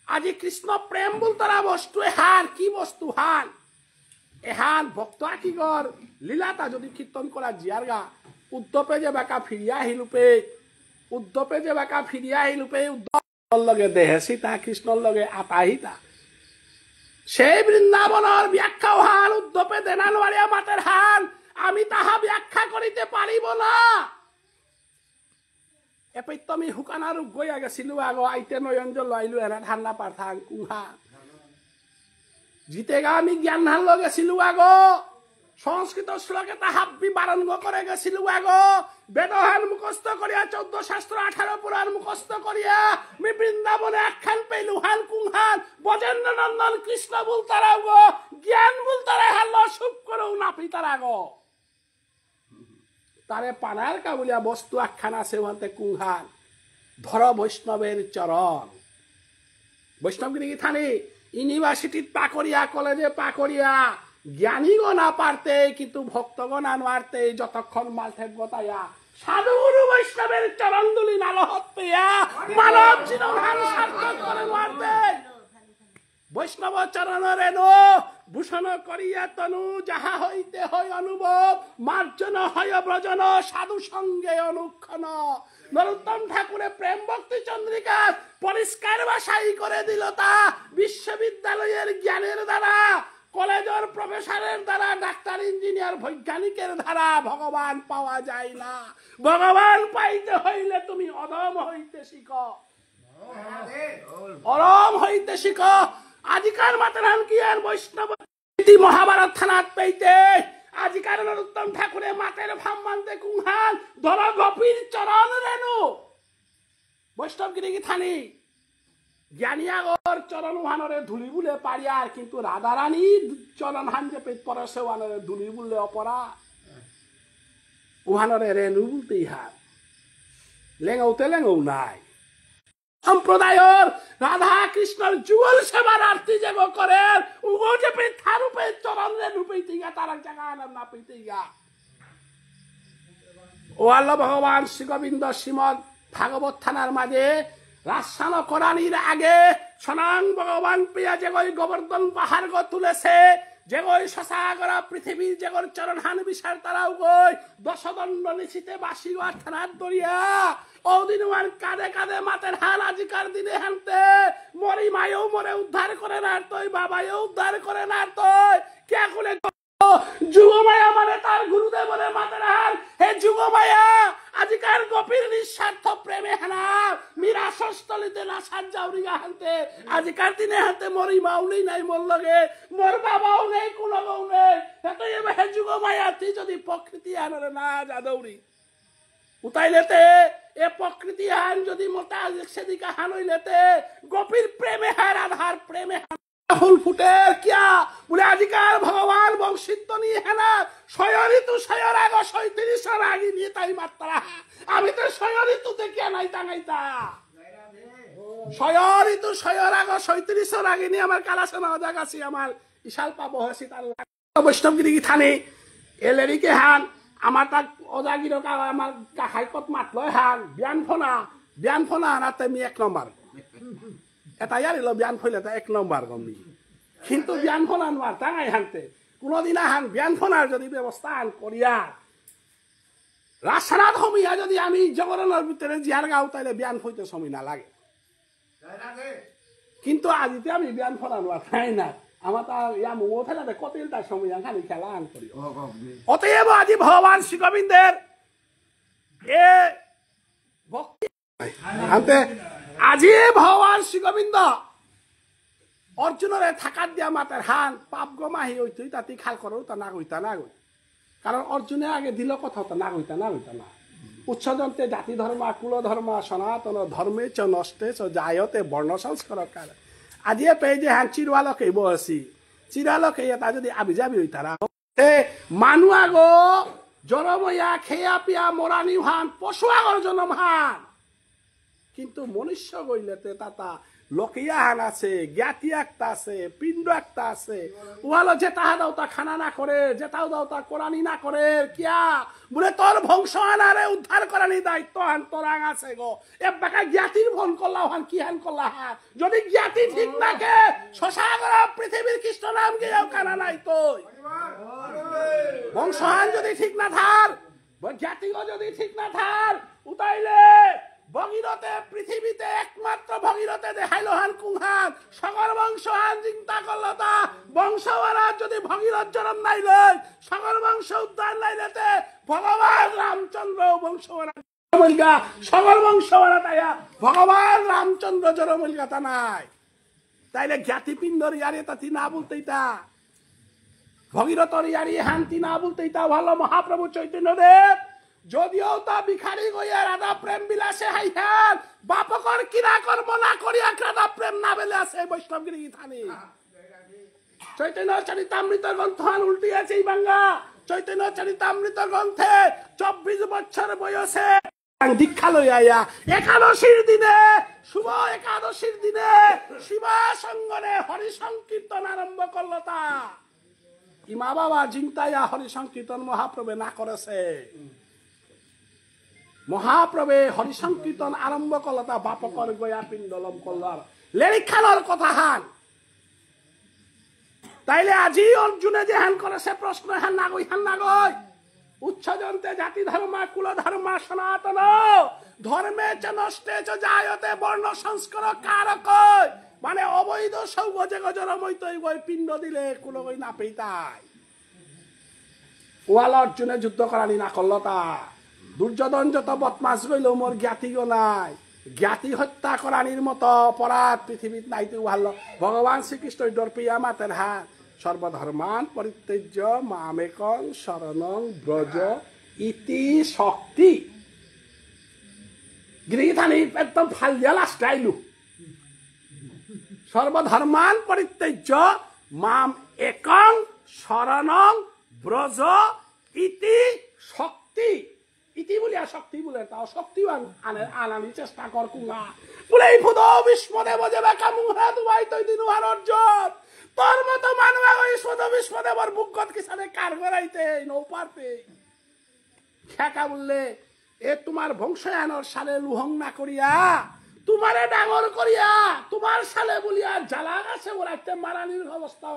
Speaker 1: আজি কৃষ্ণ প্রেম বলতারা বস্তু হান কি বস্তু হান এহান ভক্ত কি গর লীলাটা যদি কীর্তন করা জিয়ার গা উদ্ধপে যে বাঁকা ফিরিয়া আহিলুপে উদ্ধপে যে বাঁকা ফিরিয়া আহিলুপে উদ্ধব লগে দেহে সীতা কৃষ্ণর লগে আতাহিতা সেই বৃন্দাবনের ব্যাখ্যা হান উদ্ধপে দেনানোয়ারিয়া মাতের হান আমি তাহা ব্যাখ্যা করিতে পারিব না। এ এপে তুমি হুকানা রূপ গইয়া গেছিলো আগো আইতে নয়ঞ্জ লাইলো এরা ঠান্ডা পাঠান কুহা জিতে গা আমি জ্ঞান হাল গেছিলো আগো সংস্কৃত শ্লোকে তা হাব্বি বারঙ্গ করে গেছিলো আগো বেদহান মুখস্থ করিয়া 14 শাস্ত্র 18 পুরাণ মুখস্থ করিয়া আমি বৃন্দাবনে একখান পেলু হান কুহান বজেন্দ্র নন্দন কৃষ্ণ বলতারা গো জ্ঞান বলতারা হাল সুখ করো না পিতারা গো তারে পানার কাবুলিয়া বস্তু একখান আছে ওখানে কুহান ধর বৈষ্ণবের চরণ বৈষ্ণবগিরি থানি ইউনিভার্সিটিত পাকরিয়া কলেজে পাকরিয়া জ্ঞানীগো না পারতে কিন্তু ভক্তগণ আনওয়ারতে যতক্ষণ মালথে গতায়া সাধুগুরু বৈষ্ণবের চরণ দুলি নালহত পেয়া মানব জীবন সার্থক করে মারতে বৈষ্ণব চরণ রেণু ভূষণ করিয়া তনু যাহা হইতে হয় অনুভব মার্জন হয় ব্রজন সাধু সঙ্গে অনুক্ষণ নরোত্তম ঠাকুরের প্রেম ভক্তি চন্দ্রিকা পরিষ্কার ভাষাই করে দিল তা বিশ্ববিদ্যালয়ের জ্ঞানের দ্বারা কলেজের প্রফেসরের দ্বারা ডাক্তার ইঞ্জিনিয়ার বৈজ্ঞানিকের দ্বারা ভগবান পাওয়া যায় না ভগবান পাইতে হইলে তুমি অদম হইতে শিখো অরম হইতে শিখো আজিকার মাতারান কি আর বৈষ্ণব মহাভারত থানাত পাইতে আজিকার নরোত্তম ঠাকুরের মাতের ভাম মানতে কুহান ধর গোপীর চরণ রেণু বৈষ্ণবগিরি থানি জ্ঞানিয়াগর চরণ ওহানরে ধুলি বুলে পারিয়ার কিন্তু রাধারানী চরণ হান যে পেট পরশে ওহানরে ধুলি বুলে অপরা ওহানরে রেণু বলতে ইহার লেঙৌতে লেঙৌ নাই সম্প্রদায়ের রাধা কৃষ্ণর যুগল সেবার আরতি যে করেন উগো যে পেট থারুপে চরণ রেণু পেতে গা তার জায়গা না পেতে গা ও আল্লাহ ভগবান শ্রী গোবিন্দ শ্রীমদ ভাগবত থানার মাঝে রাসানো করানির আগে সনাং ভগবান প্রিয়া যে গই গোবর্ধন পাহাড় গো তুলেছে যে গই শশাগরা পৃথিবীর যে গর চরণ হান বিশাল তারাও গই দশদণ্ড নিশিতে বাসি থানার দরিয়া ও দিন কাঁদে কাঁদে মাতের হান আজিকার দিনে হানতে মরি মায়েও মরে উদ্ধার করে না তুই বাবাও উদ্ধার করে না তুই কে করে যুগমায়া মানে তার গুরুদেব বলে মাতের হান হে যুগমায়া আজিকার গোপীর নিঃস্বার্থ প্রেমে হানা মীরা ষষ্ঠলিতে না সাজ্জাউরিগা হানতে আজিকার দিনে হাতে মরি মাউলি নাই মোর লগে মোর বাবাও নেই কুলগও নেই এতই হে যুগমায়া তুই যদি প্রকৃতি আনরে না যাদৌরি উতাইলেতে এ প্রকৃতি হান যদি মোটা সেদিকে হানইলেতে গোপীর প্রেমে হার আধার প্রেমে ফুল ফুটে কিয়া বলে আজিকার ভগবান বংশিত্ব নিয়ে হেনা ছয় ঋতু ছয়ের আগে 37 আগে নিয়ে তাই মাত্রা আমি তো 6 ঋতুতে কে নাই টাঙাইতা 6 ঋতু 6 আগে 37 আগে নিয়ে আমার কালাসনা জাগাছি আমার ইশাল পাবো হসি তার বৈষ্ণবগিরি থানে এলেরিকে হান আমার তাক অজাগির আমার হাইকত মাত লয় হান বিয়ান ফোনা আনাতে আমি 1 নম্বর এটা ইয়ারিল বিয়ান ফইলে তা 1 নম্বর গমনি কিন্তু বিয়ান ফোনা নোয়ার টাঙাই হানতে কোনদিন হান বিয়ান ফোনার যদি ব্যবস্থা আন করিয়া রাসানাথ হমিয়া যদি আমি জগরণের ভিতরে জিয়ার গাও তাইলে বিয়ান ফইতে সময় না লাগে কিন্তু আজিতে আমি বিয়ান ফোনা নোয়ার তাই না আমার তা ইয়া মোমো ফেলাতে কতিল তার সময় খালি খেলা আন করি অতএব আজি ভগবান শ্রী গোবিন্দের এ ভক্তি আনতে আজি ভগবান শ্রী গোবিন্দ অর্জুনের থাকার দিয়া মাতের হান পাপ গমাহি হইতই তাতি খাল করো তা না গইতা না গই কারণ অর্জুনে আগে দিল কথা তা না গইতা না উৎসজন্তে জাতি ধর্ম কুল ধর্ম সনাতন ধর্মে চ নষ্টে চ জায়তে বর্ণ সংস্কার কার আজি পেয়ে যে হান চিরওয়ালকে বসি চিরালকে এটা যদি আবি যাবি হই তারা মানু আগো জরময়া খেয়া পিয়া মরানি হান পশু আগর জন্ম হান কিন্তু মনুষ্য গইলেতে তাতা লকিয়া হান আছে জ্ঞাতি একটা আছে পিণ্ড একটা আছে ওয়ালো যে তাহা দাও তা খানা না করে যেটাও দাও তা কোরআনি না করে কিয়া বলে তোর বংশ আনারে উদ্ধার করানি দায়িত্ব হান তোরাং আছে গো এ বাকা জ্ঞাতির ফোন করলা হান কি হান করলা হান যদি জ্ঞাতি ঠিক নাকে শশাগরা পৃথিবীর কৃষ্ণ নাম গিয়াও কানা নাই তুই বংশ হান যদি ঠিক না থার জ্ঞাতিও যদি ঠিক না থার উতাইলে ভগীরথে পৃথিবীতে একমাত্র ভগীরথে দেখাইল হান কুহান সগর বংশ হান চিন্তা করল তা বংশওয়ারা যদি ভগীরথ জন্ম নাইলে সগর বংশ উদ্ধার নাইলেতে ভগবান রামচন্দ্র বংশওয়ারা মলগা সকল বংশ বাড়াতাইয়া ভগবান রামচন্দ্র জরমলগা তা নাই তাইলে জ্ঞাতিপিণ্ডর ইয়ারে তাতি না বলতেই তা ভগীরথর ইয়ারি শান্তি না বলতেই তা ভালো মহাপ্রভু চৈতন্যদেব যদিও তা ভিখারি গইয়া রাধা প্রেম বিলাসে হাইহান বাপকর কিরা কর্ম না করিয়া রাধা প্রেম না বেলে আছে বৈষ্ণবগিরি থানি চৈতন্য চরিতামৃত গ্রন্থ উল্টিয়াছে এই বাংলা চৈতন্য চরিতামৃত গ্রন্থে 24 বছর বয়সে দীক্ষা লইয়া একাদশীর দিনে শুভ একাদশীর দিনে শিবা সঙ্গনে হরি সংকীর্তন আরম্ভ করল তা ইমা বাবা জিংতাইয়া হরি সংকীর্তন মহাপ্রভে না করেছে মহাপ্রভে হরি সংকীর্তন আরম্ভ করল তা বাপকর গয়া পিণ্ডলম করল লেরিখানোর কথা হান তাইলে আজি অর্জুনে যে হান করেছে প্রশ্ন হান না গই উচ্ছজন্তে জাতি ধর্মা কুল ধর্মা সনাতন ধর্মে চ নষ্টে চ জায়তে বর্ণ সংস্কার কারক মানে অবৈধ সৌগ যে গজরমৈতই গই পিণ্ড দিলে কুল গই না পেইতাই ওয়াল অর্জুনে যুদ্ধ করানি না করল তা দুর্যোধন যত বদমাস গইল মোর জ্ঞাতি গো নাই জ্ঞাতি হত্যা করানির মতো অপরাধ পৃথিবীত নাইতে ভালো ভগবান শ্রীকৃষ্ণ দর্পিয়া মাতের হাত সর্বধর্মান পরিত্যজ্য মামেকং শরণং ব্রজ ইতি শক্তি গিরিধানি একদম ফালিয়া লাস্টাইলু সর্বধর্মান পরিত্যজ্য মাম একং শরণং ব্রজ ইতি শক্তি ইতি বলিয়া শক্তি বলে তাও শক্তি আনানি চেষ্টা কর কুঙ্গা বলে এই ফুদ বিষ্মদেব যে বেকা মুহা দুবাই তৈ দিন অর্জন তোর মতো মানুষ ওই শুধ বিষ্মদেবর বুকগত কিসানে কার করাইতে নৌপারতে খেকা বললে এ তোমার বংশয়ানর সালে লুহং না করিয়া তোমারে ডাঙর করিয়া তোমার সালে বলিয়া জ্বালা গাছে ওরাইতে মারানির অবস্থা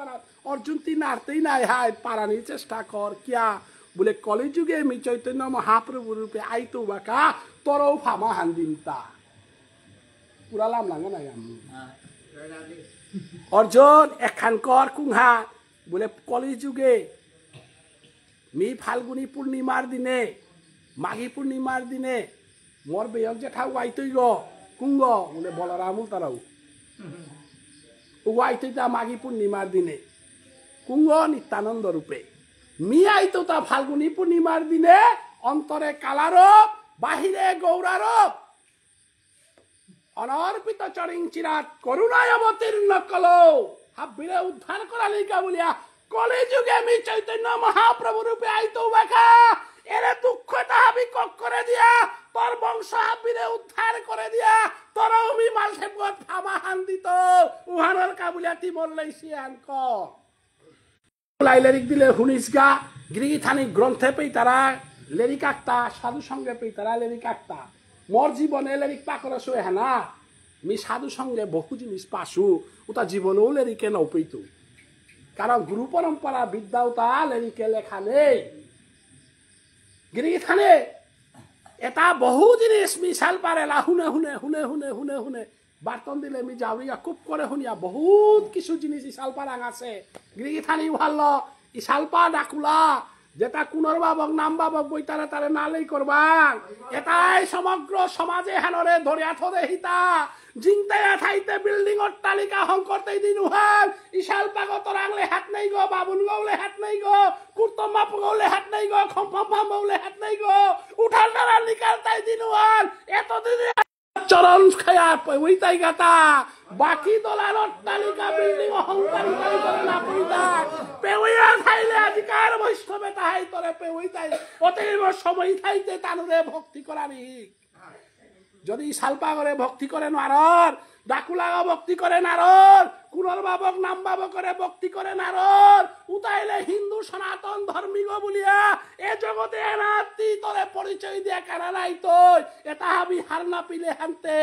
Speaker 1: অর্জুন তুই নাড়তেই নাই হাই পারানির চেষ্টা কর কিয়া বলে কলিযুগে মি চৈতন্য মহাপ্রভু রূপে আইতো বাকা তরও ফামা হান্দিমতা পুরালাম লাগে নাই আমি অর্জুন এখান কর কুংহা বলে কলিযুগে মি ফাল্গুনি পূর্ণিমার দিনে মাঘী পূর্ণিমার দিনে মোর বেয়ক জেঠাও আইতই গ কুঙ্গ বলে বলরাম তারাও ও আইতই তা মাঘী পূর্ণিমার দিনে কুঙ্গ নিত্যানন্দ রূপে মি আইতো তা ফাল্গুনি পূর্ণিমার দিনে অন্তরে কালারব বাহিরে গৌরারব অনর্পিত চরিং চিরাত করুণায় অবতীর্ণ কলো হাবিরে উদ্ধার করা লিখা বলিয়া কলিযুগে মি চৈতন্য মহাপ্রভু রূপে আইতো বাকা এরে দুঃখ তাহাবি কক করে দিয়া তোর বংশ হাবিরে উদ্ধার করে দিয়া তোর মি মালসে পথ ফামা হান দিত উহানোর কাবুলিয়া তি মরলেইছি আনক লেরিক দিলে হুনিস গা গিরিথানি গ্রন্থে পেই তারা লেরিক আক্তা সাধু সঙ্গে পেই তারা লেরিক আক্তা মোর জীবনে লেরিক পাকড়া শুয়ে হ্যাঁ না মি সাধু সঙ্গে বহু জিনিস পাশু ওটা জীবনেও লেরিকে নৌ পেইতো কারণ গুরু পরম্পরা বিদ্যাও তা লেরিকে লেখা নেই গিরিথানে এটা বহু জিনিস মিশাল পারেলা শুনে শুনে শুনে শুনে শুনে শুনে বার্তন দিলে মি যাওয়া খুব করে শুনিয়া বহুত কিছু জিনিস ইশালপাড়াং আছে গিরিথানি ভাল ইশালপা ডাকুলা যেটা কুনর বাবক নাম বাবক বই তারে তারে নালেই করবাং এটাই সমগ্র সমাজে হেনরে ধরিয়া থরে হিতা জিংতে ঠাইতে বিল্ডিং অট্টালিকা হংকরতেই দিন উহান ইশালপাগতর আংলে হাত নেই গো বাবুন গৌলে হাত নেই গো কুর্তম বাপু গৌলে হাত নেই গো খম্পম গৌলে হাত নেই গো উঠাল তারা নিকাল তাই দিন উহান এতদিন চরণ খায়া ওইটাই গাতা বাকি দলার অট্টালিকা বিল্ডিং অহংকারী করে না পইতা পেউইয়া খাইলে অধিকার বৈষ্ণবে তাহাই তরে পেউইতাই অতএব সময় থাইতে তানুরে ভক্তি করাবি যদি শালপা করে ভক্তি করে নারর ডাকুলাগা ভক্তি করে নারর কুনর বাবক নাম বাবক করে ভক্তি করে নারর উতাইলে হিন্দু সনাতন ধর্মী গো বলিয়া এ জগতে এনাতি তরে পরিচয় দিয়া কারা নাই তই এটা হাবি হার না পিলে হানতে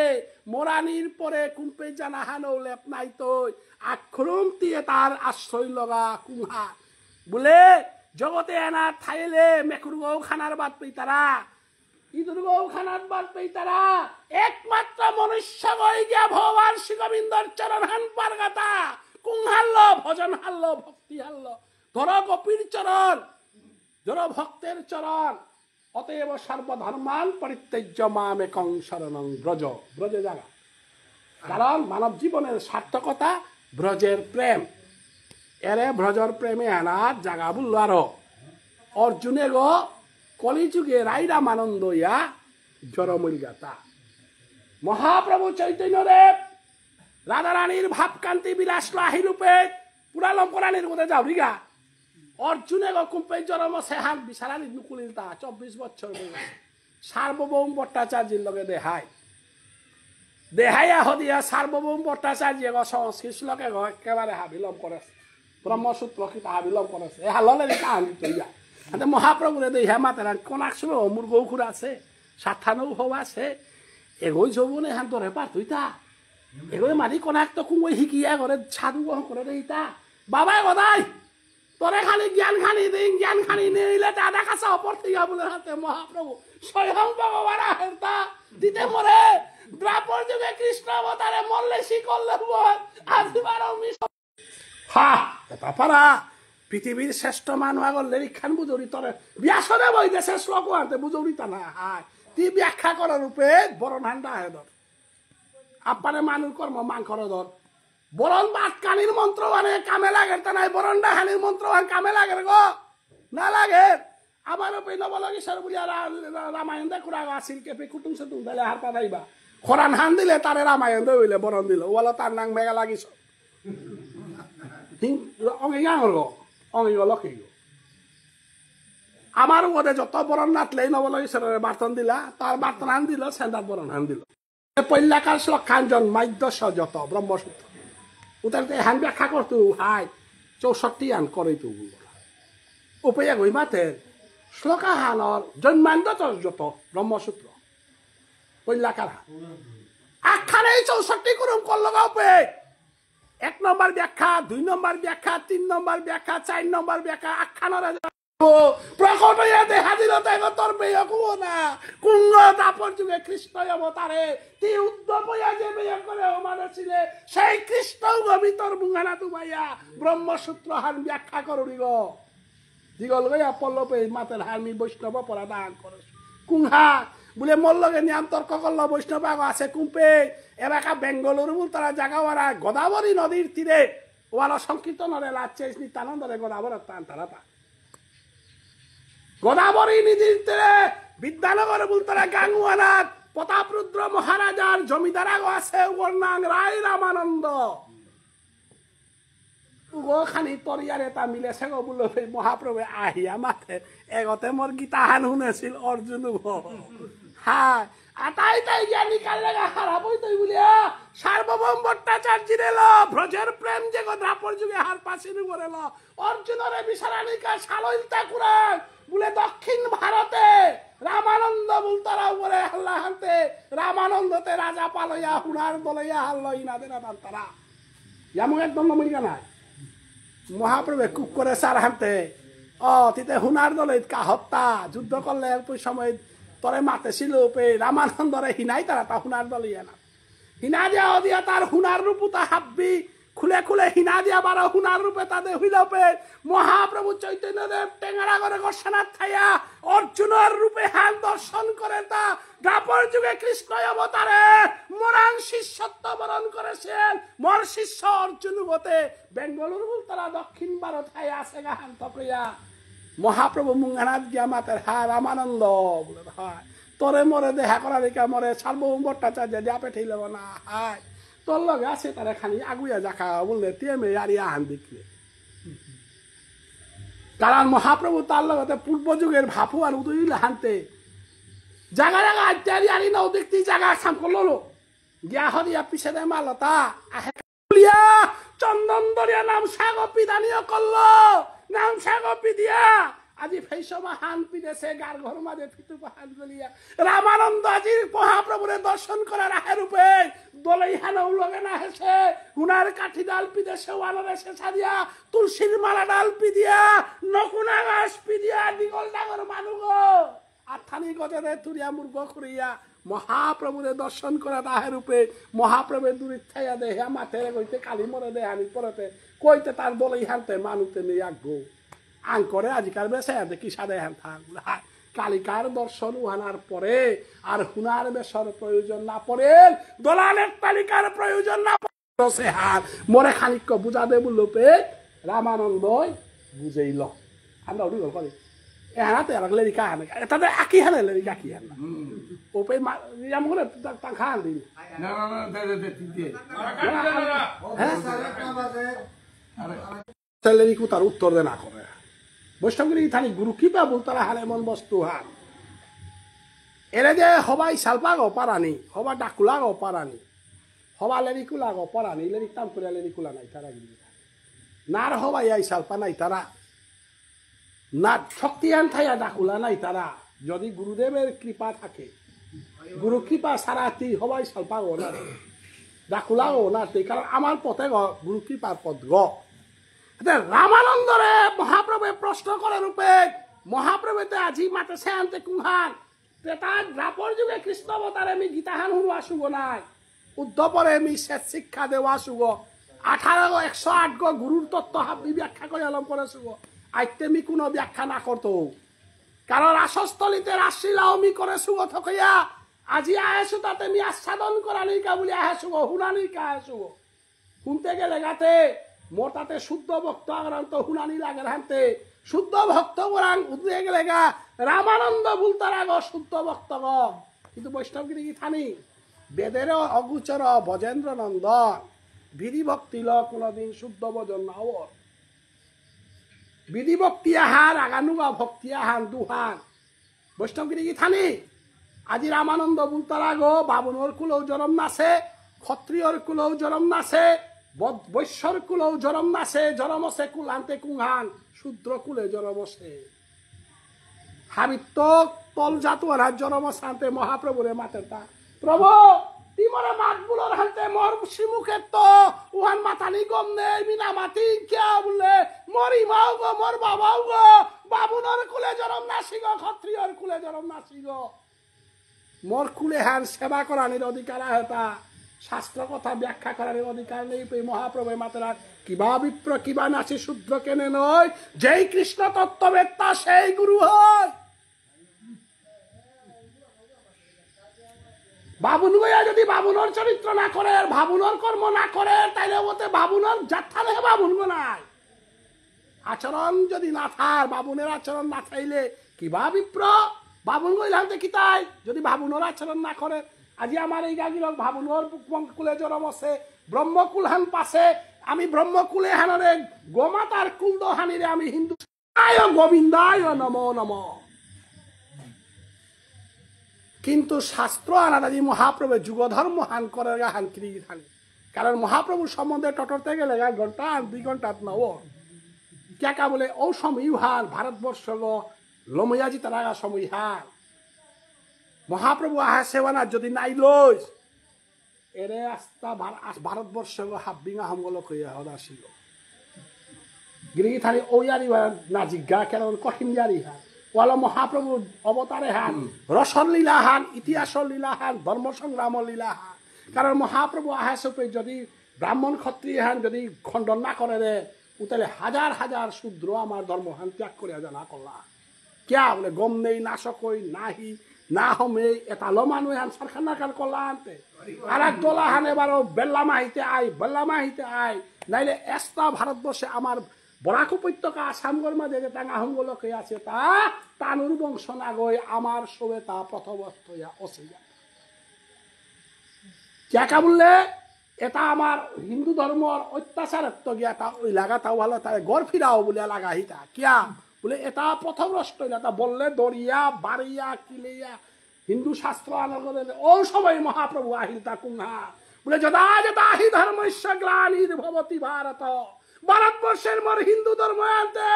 Speaker 1: মোরানির পরে কুম্পে জানা হানো লেপ নাই তই আখরম দিয়ে তার আশ্রয় লগা কুহা বলে জগতে এনা থাইলে মেকুরগৌ খানার বাদ পেই তারা ইদুর্গৌ খানার বাদ পেই তারা একমাত্র মনুষ্য গই গিয়া ভগবান শ্রী গোবিন্দর চরণ হান পারগাতা কুং হারল ভজন হারল ভক্তি হারল ধর গোপীর চরণ ধর ভক্তের চরণ অতএব সর্বধর্মান পরিত্যাজ্য মামেকং শরণং ব্রজ। ব্রজে জাগা, কারণ মানব জীবনের সার্থকতা ব্রজের প্রেম। এরে ব্রজর প্রেমে আনার জাগা বললো আরো অর্জুনে গো কলিযুগে রাইরামানন্দ ইয়া জড়মূলগাতা। মহাপ্রভু চৈতন্যদেব রাধারানীর ভাবকান্তি বিলাস লাহি রূপে পুরালম পুরাণের মধ্যে যাও রিগা অর্জুনে গো কুম্পে জরম সেহান বিশালানি নুকুলিতা 24 বছর বয়স সার্বভৌম ভট্টাচার্যের লগে দেহাইয়া হদিয়া সার্বভৌম ভট্টাচার্য গো সংস্কৃত শ্লোকে গো একেবারে হাবিলম করেছে, ব্রহ্মসূত্র কি হাবিলম করেছে। এ হাললে কাহানি তৈয়া হাতে মহাপ্রভুরে দেহা মাতেরান কোনাক শুনো মুর গৌখুর আছে, সাথানৌ হও আছে, এগোই যৌবনে হান তোরে পার তুইতা এগোই মারি কোনাক তো কুঙ্গই শিকিয়া করে সাধু গ্রহণ করে দেইতা বাবাই গদাই তোরে খালি জ্ঞান খানি দিন, জ্ঞান খানি নিলে দাদা কাছে অপর থেকে বলে হাতে মহাপ্রভু স্বয়ং ভগবান হেরতা দিতে মরে দ্রাপর যুগে কৃষ্ণ অবতারে মরলে শিকলে আজিবার হা এটা পারা পৃথিবীর শ্রেষ্ঠ মানুষ আগলে লিখান বুঝরি তোরে ব্যাসনে বই দেশে শ্লোক আনতে বুঝরি তা না হায় তুই ব্যাখ্যা করার রূপে বড় ঠান্ডা হয়ে ধর আপারে মানুষ কর্ম মাংসর ধর বরণ বাদ কানির মন্ত্র মানে কামে লাগে তা নাই বরণডা হানির মন্ত্র কামে লাগে গো না লাগে। আমার ওই নবলগেশ্বর বুঝিয়া রামায়ণ দে কুড়া আসিল কেপে কুটুম সেতুম দিলে হার পাতাইবা খরান হান দিলে তারে রামায়ণ দে হইলে বরণ দিল ওলা তার নাং মেগা লাগিস অঙ্গিগা গো অঙ্গিগ লক্ষিগ আমার ওদের যত বরণ নাতলেই নবলগেশ্বরের বার্তন দিলা তার বার্তন হান দিল সেন্টার বরণ হান দিল পল্লাকার শ্লোক খানজন মাধ্যস্য যত ব্রহ্মসূত্র উতার হান ব্যাখ্যা করতো হাই 64 আন করে তো উপায় গই মাতে শ্লোকা হানর জন্মান্ত যত ব্রহ্মসূত্র পল্লাকার আখ্যান এই 64 করুম করল গাপে 1 নম্বর ব্যাখ্যা 2 নম্বর ব্যাখ্যা 3 নম্বর ব্যাখ্যা 4 নম্বর ব্যাখ্যা আখ্যানর প্রকট হইয়া দেখা দিল তাই তোর মেয়ে কুব না কুঙ্গ তাপর যুগে কৃষ্ণ অবতারে তি উদ্ধব হইয়া যে মেয়ে করে ওমানে ছিলে সেই কৃষ্ণ ভিতর মুঙ্গানা তুমাইয়া ব্রহ্মসূত্র হান ব্যাখ্যা করুনি গো দিগল গইয়া পল্লবে মাতের হারমি বৈষ্ণব পরা দান করে কুঙ্হা বলে মোর লগে নিয়াম তর্ক করল বৈষ্ণব আছে কুম্পে এলাকা বেঙ্গালুরু তারা জাগাওয়ারা গোদাবরী নদীর তীরে ওয়ালা সংকীর্তনরে লাচ্ছে নিত্যানন্দরে গোদাবরী টান তারা তা গোদাবরী নদীর তীরে বিদ্যানগর বলতারা গাঙ্গুয়ানাথ প্রতাপরুদ্র মহারাজার জমিদার আছে ওর নাম রায় রামানন্দ উগো খানি তরিয়ারে তা মিলেছে গো বলে মহাপ্রভু আহিয়া মাথে এগতে মোর গীতা হান শুনেছিল অর্জুন হ্যাঁ আতাই তাই জ্ঞানী কাল লাগা হারাবই তুই বলিয়া সার্বভৌম ভট্টাচার্যের এলো ব্রজের প্রেম যে গো দ্রাপর যুগে হার পাশির উপরে এলো অর্জুনরে বিশালানিকা সালইলতা কুরান বলে দক্ষিণ ভারতে রামানন্দ বুলতারা উপরে হাল্লা হানতে রামানন্দতে রাজা পালইয়া হুনার দলইয়া হাল্লা ইনাদের তারা যেমন একদম নমিকা নাই মহাপ্রভু কুক করে সার হানতে তিতে হুনার দলে কা হত্যা যুদ্ধ করলে একটু সময় তরে মাতে ছিল পে রামানন্দরে হিনাই তারা তা হুনার দলিয়া না হিনা দিয়া দিয়া তার হুনার রূপ তা হাব্বি খুলে খুলে হিনা দিয়া বারো হুনার রূপে তাদের হইল পে মহাপ্রভু চৈতন্যদেব টেঙ্গারা করে গোসানাথ থাইয়া অর্জুনের রূপে হান দর্শন করে তা দ্বাপর যুগে কৃষ্ণ অবতারে মরান শিষ্যত্ব বরণ করেছেন মোর শিষ্য অর্জুন গতে বেঙ্গালুরু তারা দক্ষিণ ভারত হাই আছে গাহান তকইয়া মহাপ্রভু মুঙ্গানাথ গিয়া মাতের হা রামানন্দ বলে হয় তোরে মরে দেখা করা রেখা মরে সার্বভৌম ভট্টাচার্য দিয়া পেঠাইল না হায় তোর লগে আছে তারা খানি আগুয়া জাকা বললে তেমে আরিয়া হান দেখলে কারণ মহাপ্রভু তার লগতে পূর্ব যুগের ভাপু আর উদয় হানতে জাগা জাগা আত্যারি আরি নাও দেখতে জাগা সাম করলো গিয়া হরিয়া পিছে দে মালতা আহে চন্দন দরিয়া নাম সাগপি দানিও করলো নাম সাগপি দিয়া আজি ফেসমা হান পিদেছে গার ঘর মাঝে ফিতু হান গলিয়া রামানন্দ আজির মহাপ্রভুরে দর্শন করার আহে রূপে দলাই হানাও লগে না হেসে হুনার কাঠি ডাল পিদেছে ওয়ানার এসে সারিয়া তুলসীর মালা ডাল পিদিয়া নকুনা গাছ পিদিয়া দিগল ডাঙর মানুষ আর থানি গজরে তুরিয়া মুর্গ করিয়া মহাপ্রভুরে দর্শন করা তাহে রূপে মহাপ্রভুর দূরিচ্ছাইয়া দেহা মাথে কইতে কালী মরে দেহানি পরতে কইতে তার দলাই হানতে মানুতে নেই আগ্রহ আং করে আজিকাল বেসে কি সাদে হান থাক কালিকার দর্শন উহানার পরে আর হুনার বেশর প্রয়োজন না পড়ে দলালের তালিকার প্রয়োজন না পড়ে হার মরে খানিক বুঝা দে বললো পে রামানন্দই বুঝেইল আমরা ওটি গল্প এহানাতে আর লেরিকা হানে তাদের আঁকি হানে লেরিকা কি হান না ওপে ইয়াম করে টাকা হান দিন লেরিকু তার উত্তর দে না করে বৈষ্ণবগিরি থানি গুরু কিবা বলতারা হান এমন বস্তু হান এরে যে সবাই সালপাগ পারানি সবাই ডাকুলাগ পারানি সবা লেরিকুলাগ পারানি লেরিক তাম করে লেরিকুলা নাই তারা নার সবাই আই সালপা নাই তারা না শক্তিয়ান থাইয়া ডাকুলা নাই তারা যদি গুরুদেবের কৃপা থাকে গুরু কৃপা সারাতি সবাই সালপাগ না ডাকুলাগ না কারণ আমার পথে গুরু কৃপার পথ রামানন্দরে মহাপ্রভু প্রশ্ন করে রূপে মহাপ্রভুতে আজি মাতে সেহান্তে কুহান তার দ্রাপর যুগে কৃষ্ণ অবতারে আমি গীতাহান শুনো আসুগ নাই উদ্ধবরে আমি শেষ শিক্ষা দেওয়া আসুগ 18 108 গুরুর তত্ত্ব হাবি ব্যাখ্যা করে আলম করে আসুগ আইতে আমি কোনো ব্যাখ্যা না করতো কারণ রাসস্থলিতে রাসলীলা আমি করে সুগ থকইয়া আজি আহেছো তাতে আমি আস্বাদন করা নিকা বলে আহেছুগ হুনানিকা আহেছুগ শুনতে গেলে গাতে মোর তাতে শুদ্ধ ভক্ত আগ্রান্ত হুনানি লাগে হানতে শুদ্ধ ভক্ত গোরাং উদ্রে গেলে গা রামানন্দ বলতার আগ শুদ্ধ ভক্ত গ কিন্তু বৈষ্ণবগিরি কি থানি বেদের অগুচর বজেন্দ্র নন্দন বিধি ভক্তি ল কোনদিন শুদ্ধ ভজন নাওর বিধি ভক্তি আহান আগানুগা ভক্তি আহান দুহান বৈষ্ণবগিরি কি থানি আজি রামানন্দ বলতার আগ বাবুনর কুলও জরম নাচে ক্ষত্রিয়র কুলও জরম নাচে বৈশ্যর কুলও জরম নাচে জরম আছে কুলান্তে কুহান শূদ্র কুলে জরম আছে হাবিত্য তল জাতুয়ার জরম শান্তে মহাপ্রভুরে মাতেটা প্রভু তিমরে মাতগুলোর হাতে মর শ্রীমুখের তো উহান মাথানি গম নেই মিনা মাতি কে বললে মরি মাও গো মর বাবাও গো বাবুনর কুলে জরম নাসি গো ক্ষত্রিয়র কুলে জরম নাসি গো মোর কুলে হান সেবা করানির অধিকার হেতা শাস্ত্র কথা ব্যাখ্যা করার অধিকার নেই মহাপ্রভু মাতারা কিবা বিপ্র কিবা নাচি শূদ্র কেনে নয় যেই কৃষ্ণ তত্ত্ববেত্তা সেই গুরু হয় বাবুন গয়া যদি বাবুনর চরিত্র না করে বাবুনর কর্ম না করে তাইলে ওতে বাবুনর যাত্রা নেই বাবুন গো নাই আচরণ যদি না থার বাবুনের আচরণ না থাইলে কিবা বিপ্র বাবুন গইলান্তে কি তাই যদি বাবুনর আচরণ না করে আজি আমার এই গাগিরক ভাবুনর কুলে জরম আছে ব্রহ্মকুল হান পাশে আমি ব্রহ্মকুলে হানরে গোমাতার কুল হানিরে আমি হিন্দু গোবিন্দায় নম নম কিন্তু শাস্ত্র আনাদাজি মহাপ্রভু যুগধর্ম হান করে হান কিরি হানি কারণ মহাপ্রভুর সম্বন্ধে টটরতে গেলে ঘন্টা 2 ঘন্টা নব ক্যাকা বলে ও সময় হান ভারতবর্ষ লময়াজি তারা সময় হান মহাপ্রভু আহা সেবানা যদি নাই লই এরে আস্তা ভারতবর্ষ হাবিঙা হামগল কইয়া হদাসিল গিরি থানি ওয়ারি না জিজ্ঞা কেন কঠিন জারি হান ওয়ালা মহাপ্রভু অবতারে হান রসর লীলা হান ইতিহাসর লীলা হান ধর্ম সংগ্রামর লীলা হান কারণ মহাপ্রভু আহা সপে যদি ব্রাহ্মণ ক্ষত্রিয় হান যদি খণ্ডন না করে রে তাহলে হাজার হাজার শূদ্র আমার ধর্ম হান ত্যাগ করে জানা করলা ক্যা বলে গম নেই নাশক হই নাহি না হমে এটা লমানু হান সরখানা কার করলা আনতে আর এক দোলা হান এবারও বেল্লামাহিতে আয় নাইলে এস্তা ভারতবর্ষে আমার বরাক উপত্যকা আসামগর মাঝে যে টাঙ্গা হঙ্গলকে আছে তা তানুর বংশ না গই আমার সবে তা প্রথমস্থ অসিয়া ক্যাকা বললে এটা আমার হিন্দু ধর্মর অত্যাচারত্ব গিয়া তা ওই লাগা তাও ভালো তাই গড় ফিরাও বলে লাগা হিতা কিয়া বলে এটা প্রথম রাষ্ট্র এটা বললে দরিয়া বাড়িয়া কিলিয়া হিন্দু শাস্ত্র আলোচনা ও সবাই মহাপ্রভু আহিল তা কুঙ্হা বলে যদা যদা হি ধর্মস্য গ্লানির ভবতি ভারত ভারতবর্ষের মর হিন্দু ধর্ম আনতে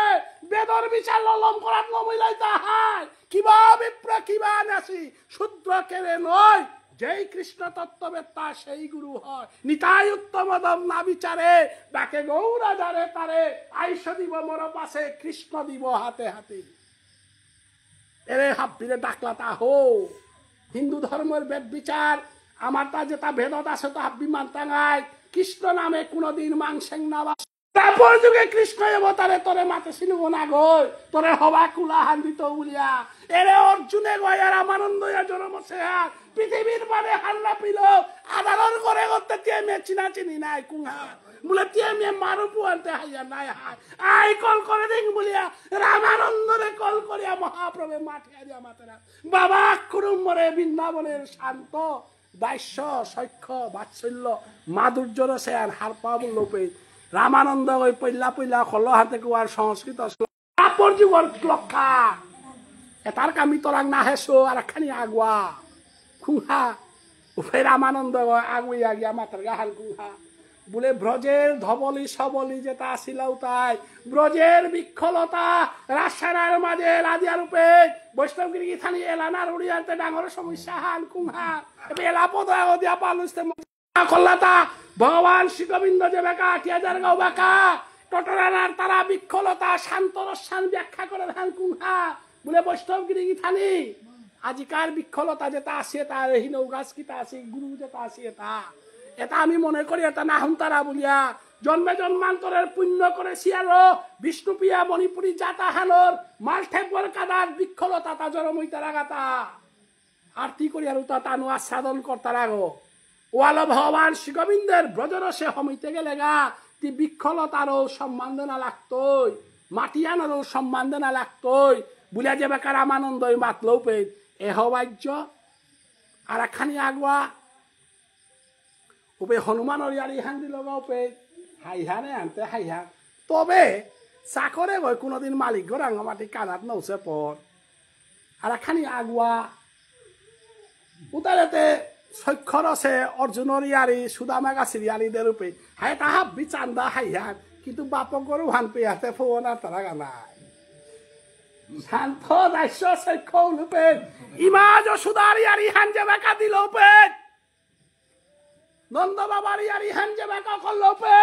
Speaker 1: বেদর বিচার ললম করার নমিলাই তাহাই কিবা বিপ্র কিবা নাসি শুদ্র কেড়ে নয় যেই কৃষ্ণ তত্ত্ববেত্তা সেই গুরু হয় নিতাই উত্তম দম না বিচারে ডাকে গৌরা যারে তারে আইস দিব মর পাশে কৃষ্ণ দিব হাতে হাতে এরে হাব্বিরে ডাকলা তা হো হিন্দু ধর্মের বেদ বিচার আমার তা যেটা ভেদত আছে তো হাব্বি মানতাঙ্গাই কৃষ্ণ নামে কোনদিন মাংসেং না তারপর যুগে কৃষ্ণ অবতারে তোরে মাতে চিনুব না গই তোরে হবা কুলা হান দিত বলিয়া এরে অর্জুনে গয় আর রামানন্দ জনমছে পৃথিবীর মানে হাল্লা পিল আদালর করে করতে টিএমএ চিনা চিনি নাই কুঙ্হা বলে টিএমএ মারু পুয়ান্তে হাইয়া নাই হাই আই কল করে দিন বলিয়া রামানন্দরে কল করিয়া মহাপ্রভে মাঠিয়া দিয়া মাতেরা বাবা কুরুম মরে বৃন্দাবনের শান্ত দাস্য সৈক্ষ বাৎসল্য মাধুর্যর সে আর হার পাবো লোপে রামানন্দ ওই পইলা পইলা খল হাতে কোয়ার সংস্কৃত তারপর যুগর লক্ষা এটার কামি তোরাং না হেসো আর খানি আগুয়া খুহা উফে রামানন্দ আগুইয়া গিয়া মাতার গাহাল খুহা বলে ব্রজের ধবলি সবলি যেটা আসিলাও তাই ব্রজের বিক্ষলতা রাসায়নার মাঝে রাজিয়া রূপে বৈষ্ণবগিরি থানি এলানার উড়িয়াতে ডাঙর সমস্যা হান কুহা এলা পদ দিয়া পালুস্তে কল্লাতা ভগবান শ্রী গোবিন্দ যে বেকা ৮০০০ গাও বেকা টটরানার তারা বিক্ষলতা শান্ত রসান ব্যাখ্যা করে ধান কুহা বলে বৈষ্ণবগিরি থানি আজিকার বিক্ষলতা যেটা আছে তার হিনৌ গাছ কিতা আছে গুরু যেটা আছে এটা আমি মনে করি এটা না হুন্তারা বলিয়া জন্মে জন্মান্তরের পুণ্য করেছি আরো বিষ্ণুপ্রিয়া মণিপুরী জাতা হানোর মালঠেপর কাদার বিক্ষলতা তা জরমইতারা গাতা আরতি করি আর তা তানু আস্বাদন করতারা গো ওয়াল ভগবান শ্রী গোবিন্দের ব্রজরসে হমিতে গেলে গা তি বিক্ষলতারও সম্মান দেনা লাগতই মাটিয়ানেরও সম্মান দেনা লাগতই বুলিয়া যে বেকার রামানন্দই মাতলও পে এহবাজ্য আর একখানি আগুয়া ওপে হনুমানের ইয়ারি হান দিল পে হাইহানে আনতে হাইহা তবে চাকরে গই কোনোদিন মালিক গো রাঙামাটি কানাত নৌছে পর আর একখানি আগুয়া উতারেতে সক্ষর আছে অর্জুনের ইয়ারি সুদামা গাছের ইয়ারিদের রূপে হাই তাহা বিচান্দা হাইহান কিন্তু বাপক গরু হান পেয়াতে ফোন আর তারা গানায় শান্ত দাস্য সক্ষ রূপে ইমাজ সুদার ইয়ারি হান যে বেকা দিল পে নন্দ বাবার ইয়ারি হান যে বেকা করলো পে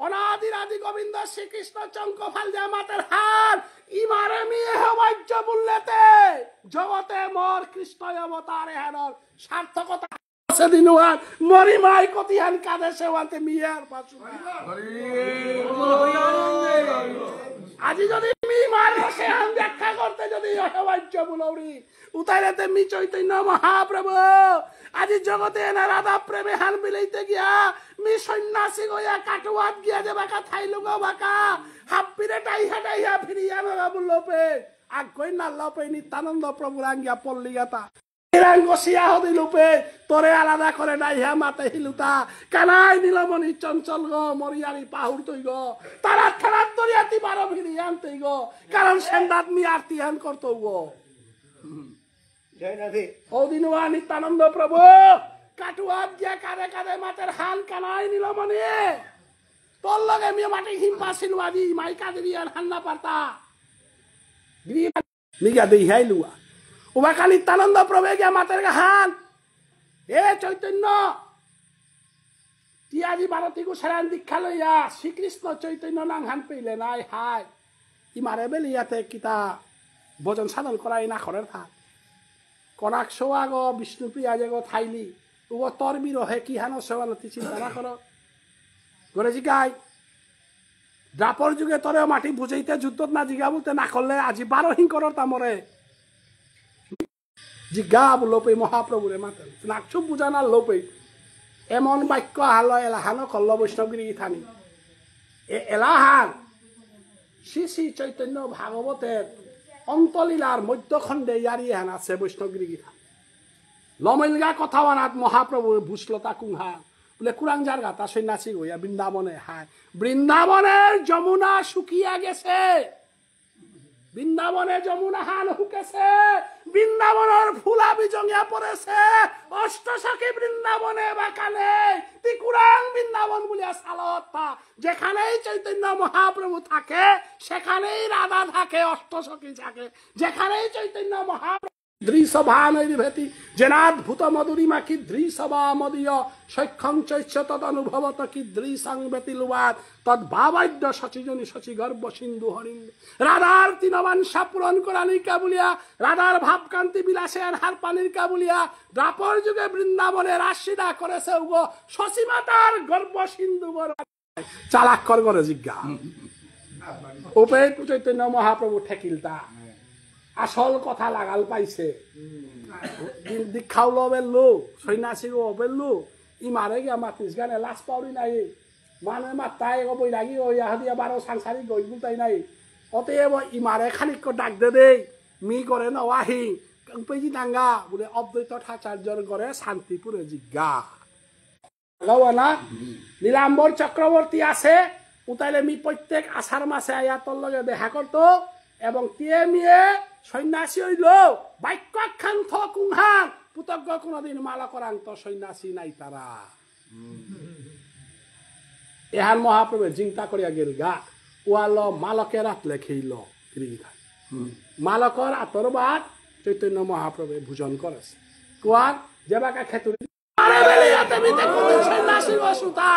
Speaker 1: অনাদির আদি গোবিন্দ শ্রীকৃষ্ণ চঙ্ক ফাল যে মাতের হার ইমারে মিয়ে হবাজ্য বললেতে জগতে মর কৃষ্ণ অবতার হেনর সার্থকতা দিনুয়ান মরি মাই কতিহান কাদে সেওয়াতে মিয়ার পাছু আজি যদি মি মার বসে আন ব্যাখ্যা করতে যদি হবাজ্য বলৌরি উতাইলেতে মি চৈতন্য মহাপ্রভু আজি জগতে না রাধা প্রেমে হান বিলাইতে গিয়া মি সন্ন্যাসী গয়া কাটুয়াত গিয়া যে বাকা থাইলু গো বাকা হাপ্পিরে টাইহা ফিরিয়া না বললো পে আগ কই না লপে নিত্যানন্দ প্রভু রাঙ্গিয়া পল্লী গাতা গসিয়া হদি লুপে তোরে আলাদা করে ডাইহা মাতে হিলুতা কানাই নীলমণি চঞ্চল গো মরিয়ারি পাহুর তৈ গো তারা খেলার দরিয়াতি বারো ভিড়ি আনতেই গো কারণ সেন্দাত মি আরতি হান করতো গো ওদিনুয়া নিত্যানন্দ প্রভু কাটুয়াত গিয়া কাঁধে কাঁধে মাতের হান কানাই নীলমণি তোর লগে মি মাটি হিম্পা সিলুয়াদি মাই কাঁধে দিয়ে হান না পারতা নিগা দেই হাইলুয়া উবা নিত্যানন্দ প্রভে গিয়া মাতের হান এ চৈতন্য তিয়াজি ভারতী গুসারান দীক্ষা লইয়া শ্রীকৃষ্ণ চৈতন্য নাং হান পেইলে নাই হাই ইমারে বেলিয়াতে কিতা ভজন সাধন করাই না খরের থাক কনাক সোয়া গো বিষ্ণুপ্রিয়া যে গো থাইলি উব তর বিরহে কি হানো সেবালতি চিন্তা না কর গরে জিগাই দ্রাপর যুগে তরে মাটি বুঝাইতে যুদ্ধত না জিগা বলতে না করলে আজি 12 হিংকরর তামরে জিজ্ঞা লোপে মহাপ্রভুরে মাতেন নাকচুপ বুঝানার লোপে এমন বাক্য হাল এলাহানো কল্ল বৈষ্ণবগিরি থানি এলাহান শ্রী শ্রী চৈতন্য ভাগবতের অন্তলীলার মধ্যখণ্ডে ইয়ারি হান আছে বৈষ্ণবগিরি গীতা লমইলগা কথা বানাত মহাপ্রভু ভূষলতা কুংহা বলে কুরাংজার গাতা সন্ন্যাসী গইয়া বৃন্দাবনে হায় বৃন্দাবনের যমুনা শুকিয়া গেছে বৃন্দাবনে যমুনা হান হুকেছে বৃন্দাবনের ফুলা বিজঙ্গিয়া পড়েছে অষ্টসখী বৃন্দাবনে বাকানে তিকুরাং বৃন্দাবন বলিয়া সালতা যেখানেই চৈতন্য মহাপ্রভু থাকে সেখানেই রাধা থাকে অষ্টসখী থাকে যেখানেই চৈতন্য মহাপ্রভু দৃসভা নৈর্ভেতি জেনাদ্ভুত মধুরিমা কি দৃসভা মদীয় সৈক্ষং চৈশ্য তদনুভবত কি দৃসং ব্যতিলুবাদ তদ্ভাবাদ্য সচিজনী শচী গর্ভ সিন্ধু হরিন্দ রাধার তৃণবাঞ্ছা পূরণ করা নিকা বলিয়া রাধার ভাবকান্তি বিলাসে হার পানির কাবুলিয়া দ্রাপর যুগে বৃন্দাবনে রাশিদা করেছে উগো শচী মাতার গর্ভ সিন্ধু চালাক্কর করে জিজ্ঞা ওপে চৈতন্য মহাপ্রভু ঠেকিলতা আসল কথা লাগাল পাইছে দীক্ষাও লবেললো সন্ন্যাসীও বেললো ইমারে গিয়া মাতিস গানে লাজ পাউরি নাই মানে মাত্তাই বই লাগি ওই আহদিয়া 12 সাংসারিক গই বুলতাই নাই অতএব ইমারে খানিক ডাক দে দেই মি করে নওয়াহি পেজি ডাঙ্গা বলে অদ্বৈত ঠাচার্যর ঘরে শান্তিপুরে জিজ্ঞা না নীলাম্বর চক্রবর্তী আছে উতাইলে মি প্রত্যেক আষাঢ় মাসে আয়াতর লগে দেখা করতো এবং তিয়ে মিয়ে সন্ন্যাসী হইল বাক্যাখ্যান থ কুংহান পুতজ্ঞ কোনদিন মালকরান্ত সন্ন্যাসী নাই তারা এহান মহাপ্রভু জিংতা করিয়া গেল গা ওয়াল মালকের আতলে খেইল মালকর আতর বাদ চৈতন্য মহাপ্রভু ভোজন করেছে কোয়ার যেবাকা খেতুরি সন্ন্যাসী বসুতা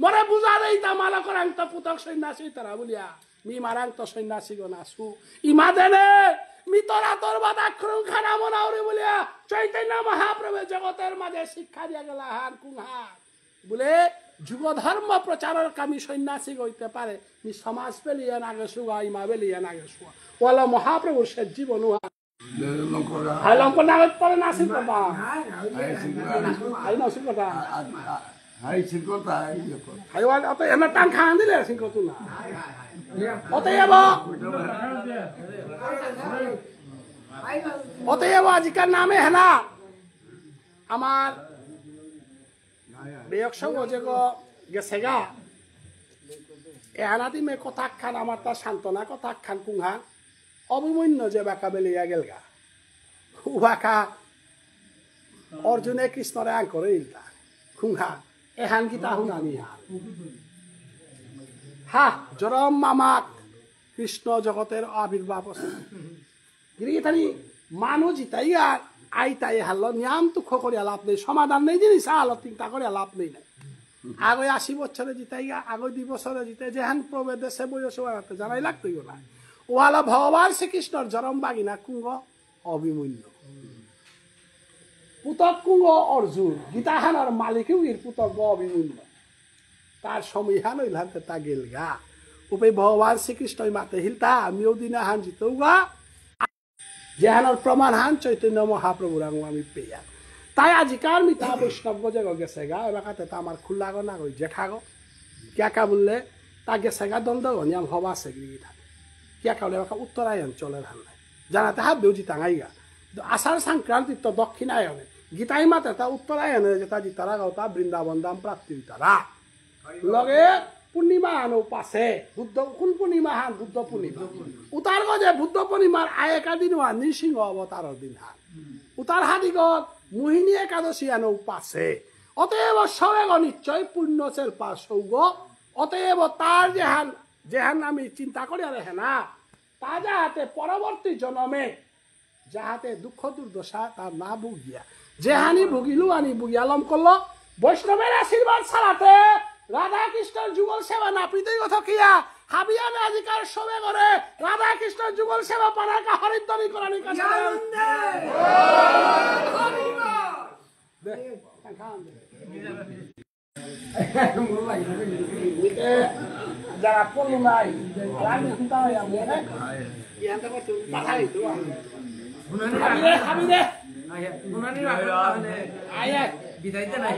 Speaker 1: মরে বুঝা দেই তা মালকরান্ত পুতক সন্ন্যাসী তারা বলিয়া মি মারান্ত সন্ন্যাসী গো নাসু ইমা দেনে মি তোরা তোর বাদাক্ষরং খানা মনাউরে বলিয়া চৈতন্য মহাপ্রভু জগতের মাঝে শিক্ষা দিয়া গেলা হান কুংহার বলে যুগ ধর্ম প্রচারের কামি সন্ন্যাসী হইতে পারে মি সমাজ পেলিয়া নাগে সুগা ইমা বেলিয়া নাগে সুগা ওলা মহাপ্রভু সে জীবন হাই লঙ্ক নাগে পরে নাসি কথা হাই নাসি কথা হাই সিংকতা হাই ওয়া অত এনা টান খান দিলে সিংকতু না অতএব আজিকার নামে হেনা আমার বেয়ক সঙ্গ যে গেছে গা এহানাতি মে কথা খান আমার তার সান্ত্বনা কথা খান কুংহা অভিমন্য যে বাঁকা বেলিয়া গেল গা বাঁকা অর্জুনে কৃষ্ণরে আং করে ইলতা কুংহা এহান গীতা শুনানি হা জরম মামাক কৃষ্ণ জগতের আবির্ভাব গিরিগিতানি মানুষ জিতাই আর আইতাই হাল নিয়াম তুখ করিয়া লাভ নেই সমাধান নেই জিনিস আলো চিন্তা করিয়া লাভ নেই নাই আগে 80 বছরে জিতাই গা আগে 2 বছরে জিতে যেহান প্রবে দেশে বয়সে বাড়াতে জানাই লাগতই না ওয়ালা ভগবান শ্রীকৃষ্ণর জরম বাগিনা কুঙ্গ অভিমন্য পুতক কুঙ্গ অর্জুন গীতাহানার মালিকেও এর পুতক অভিমন্য তার সমীহান হইলাতে তা গেল গা উপে ভগবান শ্রীকৃষ্ণ মাতে হিলতা আমিও দিনা হান জিতৌ গা যেহানোর প্রমাণ হান চৈতন্য মহাপ্রভুর আমি পেয়া তাই আজিকার মিতা বৈষ্ণব যে গেছে গা এবাকাতে তা আমার খুল্লা গো না গই জেঠা গো ক্যাকা বললে তা গেছে গা দ্বন্দ্ব গনিয়াম হবা আছে গিরিগিঠা ক্যাকা বলে এবাকা উত্তরায়ণ চলের হান নাই জানাতে হাত বেউজি টাঙাই গা আষাঢ় সংক্রান্তি তো দক্ষিণায়নে গীতাই মাতে তা উত্তরায়ণে যেটা জিতারা গাও তা বৃন্দাবন দাম প্রাপ্তি তারা লগে পূর্ণিমা আনো পাশে বুদ্ধ কোন পূর্ণিমা হান বুদ্ধ পূর্ণিমা উতার গজে বুদ্ধ পূর্ণিমার আয়েকা দিন হান নৃসিংহ অবতারের দিন হান উতার হাদিগত মোহিনী একাদশী আনো পাশে অতএব সবেগ নিশ্চয় পুণ্যচের পাশ সৌগ অতএব তার যেহান আমি চিন্তা করি আর হেনা তা যাহাতে পরবর্তী জন্মে যাহাতে দুঃখ দুর্দশা তার না ভুগিয়া যেহানি ভুগিলু আনি বুগিয়ালম করলো বৈষ্ণবের আশীর্বাদ ছাড়াতে রাধা কৃষ্ণের যুগল সেবা না প্রীতি কথা কিয়া হাবিয়ানে আজিকার সবে করে রাধা কৃষ্ণের যুগল সেবা পানাকা হরিদ্বারি করানি কাছে যারা পড়ল নাই রানি চিন্তা হয় আমি ইয়ান্তা করতে পাঠাই তো খাবি রে বিদায়তে নাই